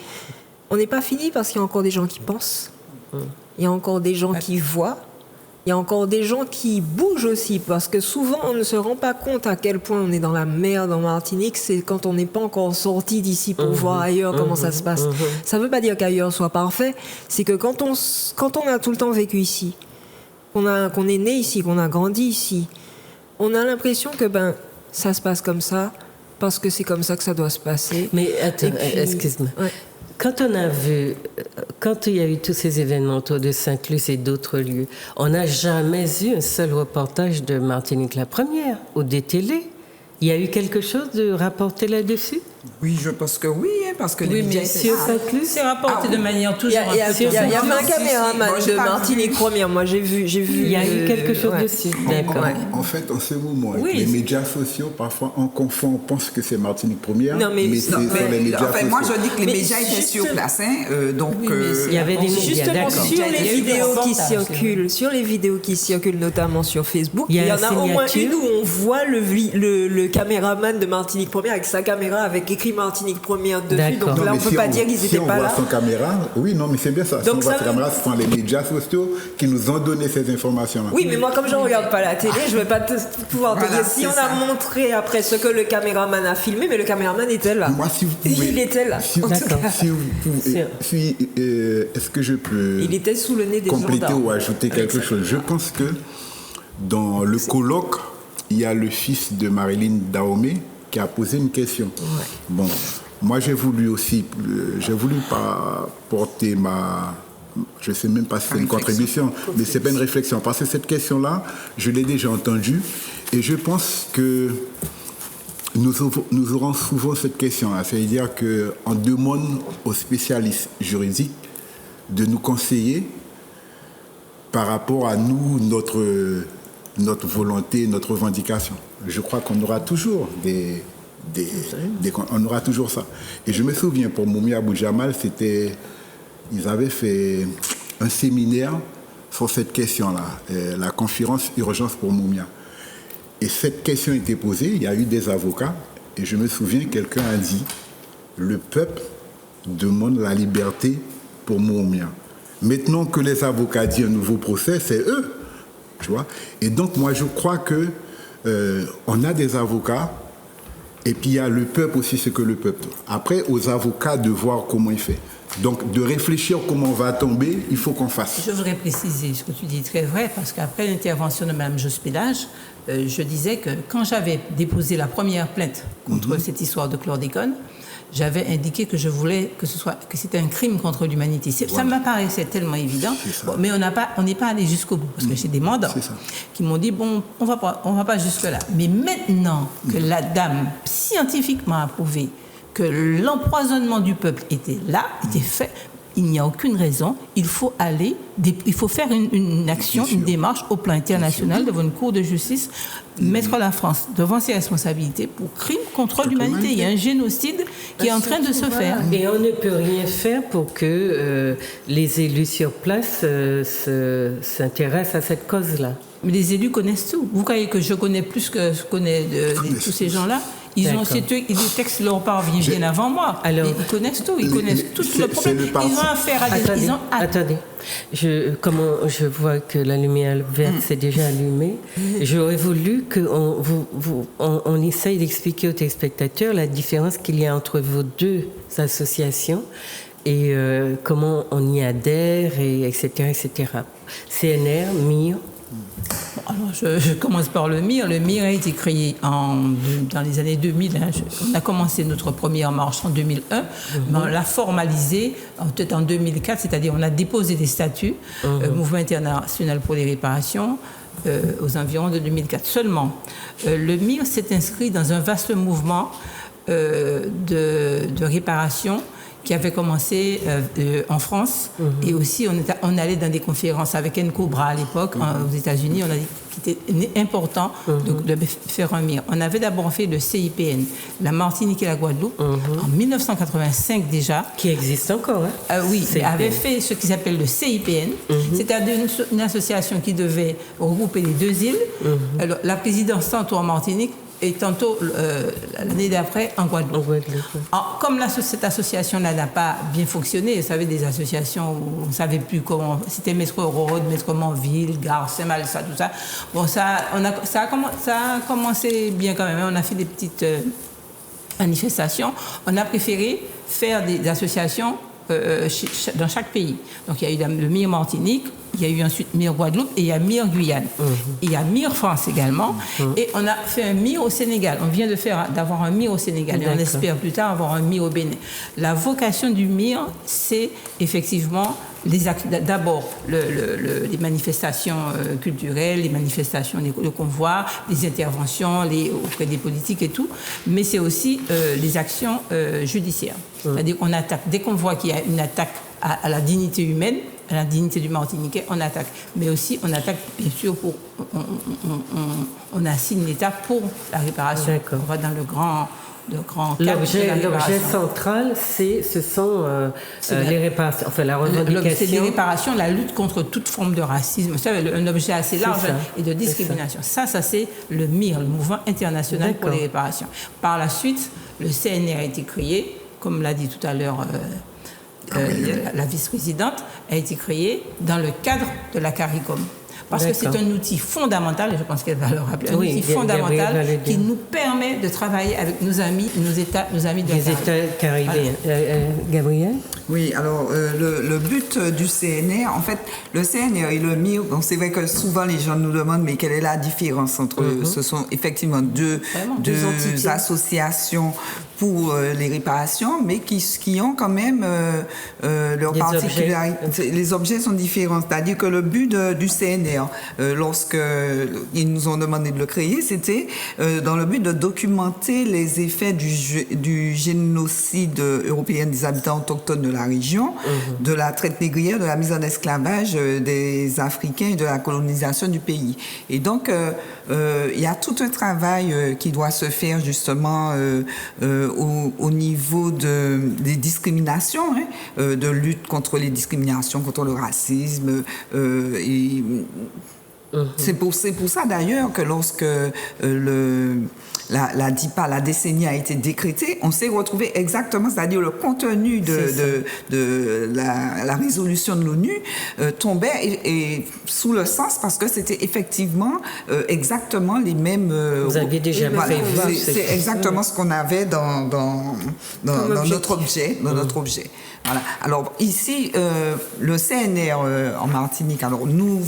On n'est pas fini parce qu'il y a encore des gens qui pensent. Il y a encore des gens qui voient. Il y a encore des gens qui bougent aussi, parce que souvent, on ne se rend pas compte à quel point on est dans la merde en Martinique. C'est quand on n'est pas encore sorti d'ici pour voir ailleurs comment ça se passe. Ça ne veut pas dire qu'ailleurs soit parfait. C'est que quand on a tout le temps vécu ici, qu'on est né ici, qu'on a grandi ici, on a l'impression que ça se passe comme ça, parce que c'est comme ça que ça doit se passer. Mais attends, excuse-moi. Ouais. Quand il y a eu tous ces événements autour de Sainte-Luce et d'autres lieux, on n'a jamais eu un seul reportage de Martinique la Première ou des télés. Il y a eu quelque chose de rapporté là-dessus? Oui, je pense que oui, parce que les médias... C'est rapporté de manière toujours... Il y a un caméraman de Martinique Première, moi j'ai vu... Il y a eu quelque chose dessus, d'accord. En fait, en ce moment, les médias sociaux, parfois on confond, on pense que c'est Martinique Première, mais c'est sur les médias sociaux. Moi je dis que les médias étaient sur place, donc... Il y avait des médias, d'accord. Sur les vidéos qui circulent, notamment sur Facebook, il y en a au moins une où on voit le caméraman de Martinique Première avec sa caméra avec écrit Martinique Première dessus. Donc là, on ne peut pas dire qu'ils n'étaient pas là. Si on voit son caméra, oui, non, mais c'est bien ça. Si on voit sa caméra, ce sont les médias sociaux qui nous ont donné ces informations-là. Oui, mais moi, comme je ne regarde pas la télé, je ne vais pas pouvoir te dire si on a montré après ce que le caméraman a filmé, mais le caméraman était là. Moi, si vous pouvez... Il était là. Si vous pouvez... Est-ce que je peux... Il était sous le nez des compléter gendarmes. Ou ajouter quelque chose? Je pense que dans le colloque, il y a le fils de Marilyn Dahomey qui a posé une question. Bon, moi j'ai voulu porter je ne sais même pas si c'est une contribution, mais ce n'est pas une réflexion. Parce que cette question-là, je l'ai déjà entendue et je pense que nous aurons souvent cette question-là. C'est-à-dire qu'on demande aux spécialistes juridiques de nous conseiller par rapport à nous, notre volonté, notre revendication. Je crois qu'on aura toujours on aura toujours ça. Et je me souviens, pour Mumia Abu-Jamal, ils avaient fait un séminaire sur cette question-là, la conférence urgence pour Mumia. Et cette question était posée, il y a eu des avocats, et je me souviens, quelqu'un a dit, le peuple demande la liberté pour Mumia. Maintenant que les avocats disent un nouveau procès, c'est eux, tu vois. Et donc, moi, je crois que on a des avocats, et puis il y a le peuple aussi, ce que le peuple. Après, aux avocats de voir comment il fait. Donc, de réfléchir comment on va tomber, il faut qu'on fasse. Je voudrais préciser ce que tu dis très vrai, parce qu'après l'intervention de Mme Jospélage, je disais que quand j'avais déposé la première plainte contre cette histoire de chlordécone, j'avais indiqué que je voulais que c'était un crime contre l'humanité. Ça m'apparaissait tellement évident, mais on n'est pas allé jusqu'au bout, parce que j'ai des mandats qui m'ont dit, bon, on va pas jusque-là. Mais maintenant que la dame scientifiquement a prouvé que l'empoisonnement du peuple était fait, il n'y a aucune raison, il faut faire une action, une démarche au plan international devant une cour de justice, mettre la France devant ses responsabilités pour crime contre l'humanité. Il y a un génocide qui est en train de se faire. Et on ne peut rien faire pour que les élus sur place s'intéressent à cette cause-là. Mais les élus connaissent tout. Vous croyez que je connais plus que je connais tous ces gens-là? Les textes leur parviennent bien avant moi. Alors, ils connaissent tout, ils connaissent tout le problème. Ils ont affaire à des... Attendez, je vois que la lumière verte s'est déjà allumée. J'aurais voulu qu'on essaye d'expliquer aux téléspectateurs la différence qu'il y a entre vos deux associations et comment on y adhère, etc., etc. CNR, MIR. Alors, je commence par le MIR. Le MIR a été créé dans les années 2000. On a commencé notre première marche en 2001, mais on l'a formalisé peut-être en 2004, c'est-à-dire on a déposé des statuts, Mouvement international pour les réparations, aux environs de 2004 seulement. Le MIR s'est inscrit dans un vaste mouvement de réparation qui avait commencé en France. Et aussi, on allait dans des conférences avec N'Cobra à l'époque, aux États-Unis. On a dit qu'il était important de faire un MIR. On avait d'abord fait le CIPN, la Martinique et la Guadeloupe, en 1985 déjà. Qui existe encore, hein? Oui, avait fait ce qui s'appelle le CIPN. C'était une association qui devait regrouper les deux îles. Alors, la présidence tantôt en Martinique, et tantôt, l'année d'après, en Guadeloupe. Comme cette association-là n'a pas bien fonctionné, vous savez, des associations où on ne savait plus comment... C'était Maître Rode, Maître Montville, Gare, Saint-Malsa, tout ça. Bon, ça a commencé bien quand même. On a fait des petites manifestations. On a préféré faire des associations dans chaque pays. Donc, il y a eu le MIR Martinique, il y a eu ensuite MIR Guadeloupe et il y a MIR Guyane. Et il y a MIR France également. Et on a fait un MIR au Sénégal. On vient d'avoir un MIR au Sénégal et on espère plus tard avoir un MIR au Bénin. La vocation du MIR, c'est effectivement d'abord les manifestations culturelles, les manifestations, le convoi, les interventions auprès des politiques et tout, mais c'est aussi les actions judiciaires. C'est-à-dire qu'on attaque, dès qu'on voit qu'il y a une attaque à la dignité humaine, à la dignité du Martiniquais, on attaque. Mais aussi, on attaque, bien sûr, on assigne l'État pour la réparation. D'accord. On va dans le grand L'objet central, ce sont les réparations, enfin la revendication. C'est les réparations, la lutte contre toute forme de racisme. Vous savez, un objet assez large et de discrimination. Ça c'est le MIR, le Mouvement international pour les réparations. Par la suite, le CNR a été créé, comme l'a dit tout à l'heure la vice-présidente, a été créé dans le cadre de la CARICOM. Parce que c'est un outil fondamental, et je pense qu'elle va le rappeler, un outil fondamental qui nous permet de travailler avec nos amis de les États caribéens. Gabriel? Oui, alors le but du CNR, en fait, le CNR et le MIR, bon, c'est vrai que souvent les gens nous demandent, mais quelle est la différence entre ce sont effectivement deux associations pour les réparations, mais qui ont quand même leur particularité. Les objets sont différents. C'est-à-dire que le but du CNR, lorsqu'ils nous ont demandé de le créer, c'était dans le but de documenter les effets du génocide européen des habitants autochtones de la région, de la traite négrière, de la mise en esclavage des Africains et de la colonisation du pays. Et donc, il y a tout un travail qui doit se faire justement au niveau des discriminations, de lutte contre les discriminations, contre le racisme. C'est pour ça d'ailleurs que lorsque la DIPA, la décennie a été décrétée, on s'est retrouvé exactement, c'est-à-dire le contenu de la résolution de l'ONU tombait et sous le sens parce que c'était effectivement exactement les mêmes... Vous aviez déjà prévu. C'est exactement ce qu'on avait dans notre objet. Voilà. Alors ici, le CNR en Martinique, alors nous...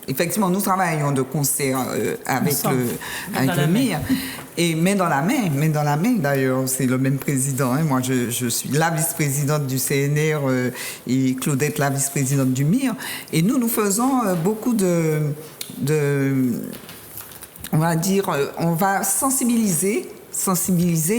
Effectivement, nous travaillons de concert avec le MIR, et main dans la main d'ailleurs, c'est le même président. Moi, je suis la vice-présidente du CNR et Claudette, la vice-présidente du MIR. Et nous faisons beaucoup on va dire, on va sensibiliser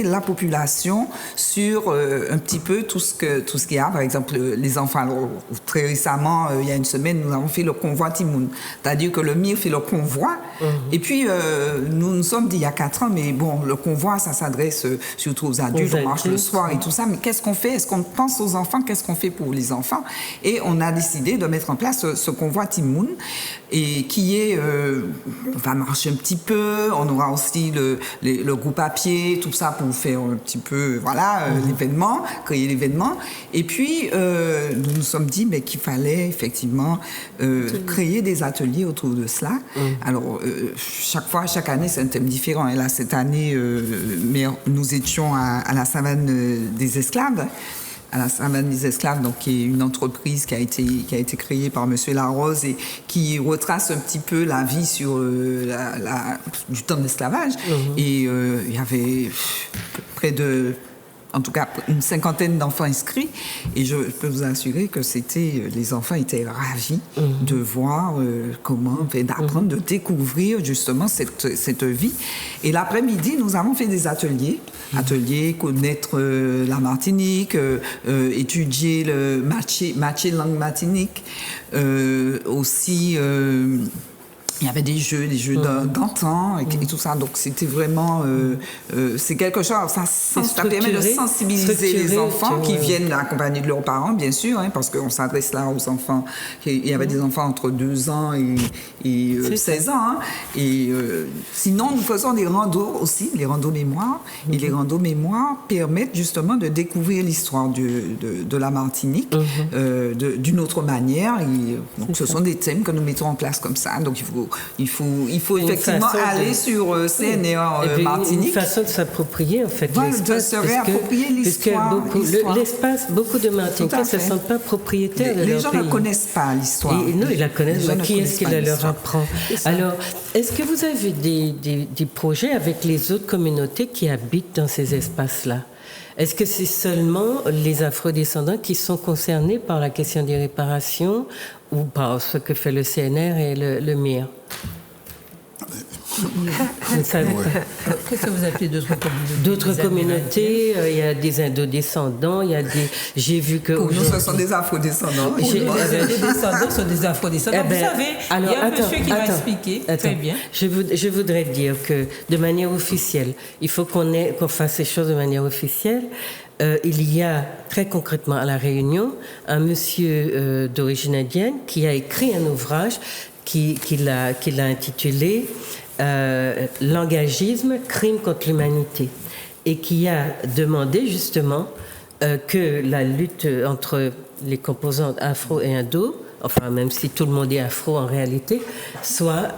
la population sur un petit peu tout ce qu'il y a. Par exemple, les enfants. Alors, très récemment, il y a une semaine, nous avons fait le convoi Timoun. C'est-à-dire que le MIR fait le convoi. Et puis, nous nous sommes dit il y a 4 ans, mais bon, le convoi, ça s'adresse surtout aux adultes, on marche le soir et tout ça. Mais qu'est-ce qu'on fait? Est-ce qu'on pense aux enfants? Qu'est-ce qu'on fait pour les enfants? Et on a décidé de mettre en place ce convoi Timoun, et qui est... on va marcher un petit peu. On aura aussi le groupe à pied, tout ça pour faire un petit peu, l'événement, créer l'événement. Et puis, nous nous sommes dit qu'il fallait effectivement créer des ateliers autour de cela. Alors, chaque année, c'est un thème différent. Et là, cette année, nous étions à la savane des esclaves. À la savane des esclaves, donc qui est une entreprise qui a été créée par Monsieur Larose et qui retrace un petit peu la vie sur du temps de l'esclavage. Et il y avait près de, en tout cas, une 50aine d'enfants inscrits. Et je peux vous assurer que les enfants étaient ravis de voir d'apprendre, de découvrir justement cette vie. Et l'après-midi, nous avons fait des ateliers, connaître la Martinique, étudier le matché langue martinique, aussi... il y avait des jeux d'antan et tout ça. Donc, c'était vraiment... c'est quelque chose... Ça permet de sensibiliser les enfants qui viennent accompagnés de leurs parents, bien sûr, parce qu'on s'adresse là aux enfants. Il y avait des enfants entre 2 ans et 16 ans. Et sinon, nous faisons des randos aussi, les randos mémoire. Et les randos mémoire permettent justement de découvrir l'histoire de la Martinique d'une autre manière. Et, donc, ce sont des thèmes que nous mettons en place comme ça. Donc, il faut effectivement aller sur CNR Martinique. Une façon de s'approprier, en fait, l'espace. De se réapproprier l'histoire. L'espace, beaucoup de Martiniquais ne se sentent pas propriétaires de leur pays. Les gens ne connaissent pas l'histoire. Non, ils la connaissent. Qui est-ce qui la leur apprend? Alors, est-ce que vous avez des projets avec les autres communautés qui habitent dans ces espaces-là? Est-ce que c'est seulement les afrodescendants qui sont concernés par la question des réparations ou par ce que fait le CNR et le MIR? Qu'est-ce que vous appelez d'autres communautés? D'autres communautés, il y a des indodescendants, il y a des... J'ai vu que... Pour nous, ce sont des afrodescendants. Les indodescendants sont des afrodescendants. Vous savez, il y a un monsieur qui va expliquer. Très bien. Je voudrais dire que, de manière officielle, il faut qu'on fasse ces choses de manière officielle. Il y a très concrètement à La Réunion un monsieur d'origine indienne qui a écrit un ouvrage qu'il a intitulé Langagisme, crime contre l'humanité, et qui a demandé justement que la lutte entre les composantes afro et indo, enfin même si tout le monde est afro en réalité, soit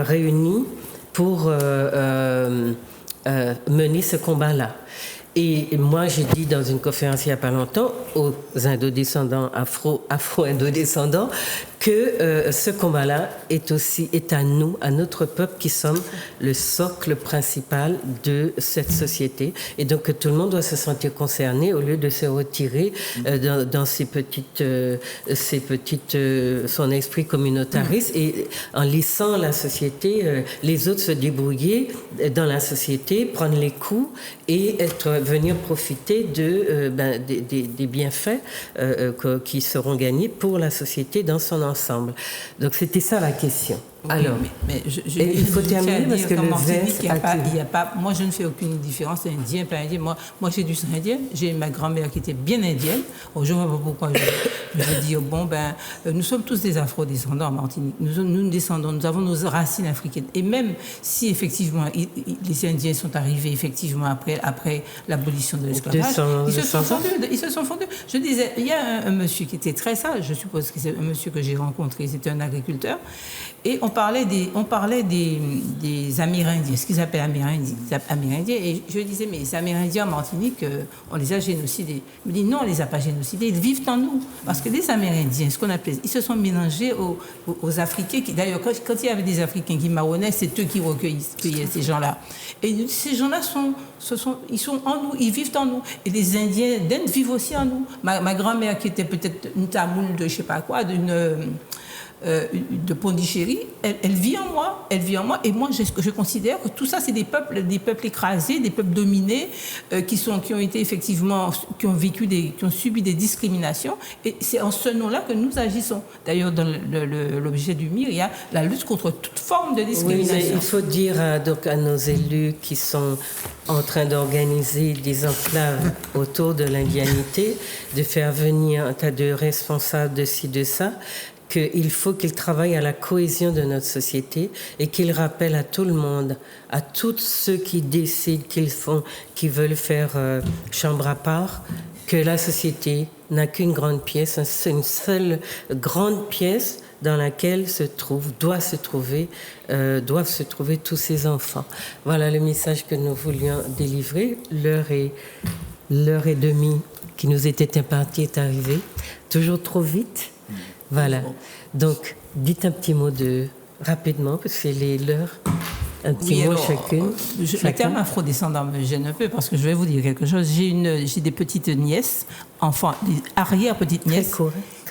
réunie pour mener ce combat-là. Et moi, j'ai dit dans une conférence il n'y a pas longtemps aux indodescendants, afro-indodescendants, que ce combat-là est à nous, à notre peuple, qui sommes le socle principal de cette société. Et donc, que tout le monde doit se sentir concerné au lieu de se retirer dans ses petites son esprit communautariste. Et en laissant la société, les autres se débrouiller dans la société, prendre les coups et venir profiter des bienfaits qui seront gagnés pour la société dans son ensemble. Donc c'était ça la question. Alors, mais il faut terminer parce que le moi, je ne fais aucune différence indien, pas indien. Moi, j'ai du sang indien. J'ai ma grand-mère qui était bien indienne. Je ne vois pas pourquoi je veux dire, nous sommes tous des afro-descendants en Martinique. Nous descendons, nous avons nos racines africaines. Et même si, effectivement, les Indiens sont arrivés, effectivement, après l'abolition de l'esclavage, ils se sont fondus. Je disais, il y a un monsieur qui était très sage, je suppose que c'est un monsieur que j'ai rencontré, c'était un agriculteur. Et on parlait des Amérindiens, ce qu'ils appellent Amérindiens. Et je disais, mais les Amérindiens en Martinique, on les a génocidés. Il me dit, non, on ne les a pas génocidés, ils vivent en nous. Parce que les Amérindiens, ce qu'on appelle, ils se sont mélangés aux Africains. D'ailleurs, quand il y avait des Africains qui marronnaient, c'est eux qui recueillaient ces gens-là. Et ces gens-là ils sont en nous, ils vivent en nous. Et les Indiens d'Inde vivent aussi en nous. Ma grand-mère, qui était peut-être une tamoule de je ne sais pas quoi, de Pondichéry, elle vit en moi. Et moi, je considère que tout ça, c'est des peuples écrasés, des peuples dominés, qui ont été effectivement, qui ont subi des discriminations. Et c'est en ce nom-là que nous agissons. D'ailleurs, dans l'objet du MIR, il y a la lutte contre toute forme de discrimination. Oui, il faut dire donc à nos élus qui sont en train d'organiser des enclaves autour de l'indianité, de faire venir un tas de responsables de ci, de ça, qu'il faut qu'ils travaillent à la cohésion de notre société et qu'ils rappellent à tout le monde, à tous ceux qui décident qui veulent faire chambre à part, que la société n'a qu'une grande pièce, c'est une seule grande pièce dans laquelle doivent se trouver tous ces enfants. Voilà le message que nous voulions délivrer. L'heure et demie qui nous était impartie est arrivée, toujours trop vite. Voilà. Donc, dites un petit mot rapidement, parce que c'est l'heure. Un petit mot chacune. Le terme afro-descendant me gêne un peu, parce que je vais vous dire quelque chose. J'ai des petites nièces, des arrière-petites nièces,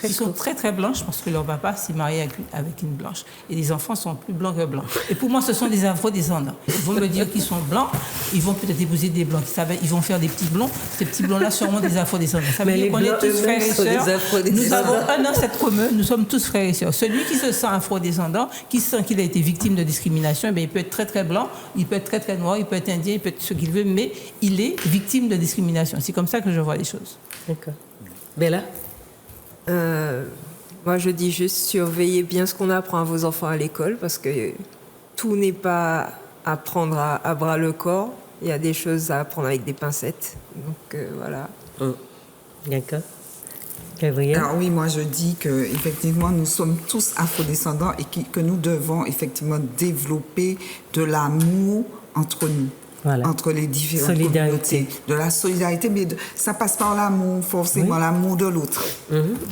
qui sont très très blanches, parce que leur papa s'est marié avec une blanche. Et les enfants sont plus blancs que blancs. Et pour moi, ce sont des afro-descendants. Ils vont me dire qu'ils sont blancs, ils vont peut-être épouser des blancs. Ils vont faire des petits blonds. Ces petits blonds-là seront des afro-descendants. Ça veut dire qu'on est tous frères et sœurs. Nous avons un ancêtre commun, nous sommes tous frères et sœurs. Celui qui se sent afro-descendant, qui sent qu'il a été victime de discrimination, il peut être très très blanc, il peut être très très noir, il peut être indien, il peut être ce qu'il veut, mais il est victime de discrimination. C'est comme ça que je vois les choses. D'accord. Bella ? Moi, je dis juste surveillez bien ce qu'on apprend à vos enfants à l'école, parce que tout n'est pas à prendre à bras le corps. Il y a des choses à apprendre avec des pincettes. Donc, voilà. D'accord. Gabrielle ? Alors oui, moi je dis qu'effectivement nous sommes tous afrodescendants et que nous devons effectivement développer de l'amour entre nous. Voilà. Entre les différentes communautés. De la solidarité, mais ça passe par l'amour, forcément, l'amour de l'autre.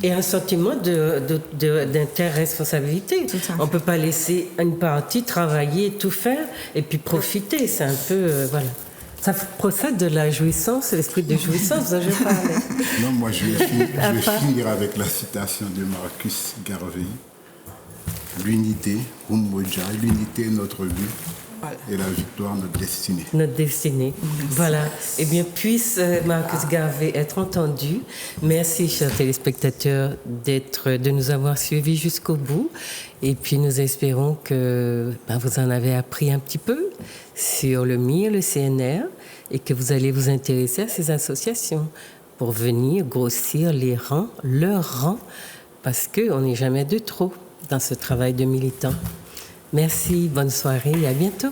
Et un sentiment d'interresponsabilité. On ne peut pas laisser une partie travailler, tout faire, et puis profiter. C'est un peu... voilà. Ça procède de la jouissance, l'esprit de jouissance dont je parlais. Non, moi je vais finir avec la citation de Marcus Garvey. L'unité, Umoja, l'unité est notre but. Voilà. Et la victoire, notre destinée. Notre destinée. Voilà. Eh bien, puisse Marcus Garvey être entendu. Merci, chers téléspectateurs, de nous avoir suivis jusqu'au bout. Et puis, nous espérons que vous en avez appris un petit peu sur le MIR, le CNR, et que vous allez vous intéresser à ces associations pour venir grossir leurs rangs, parce qu'on n'est jamais de trop dans ce travail de militant. Merci, bonne soirée et à bientôt.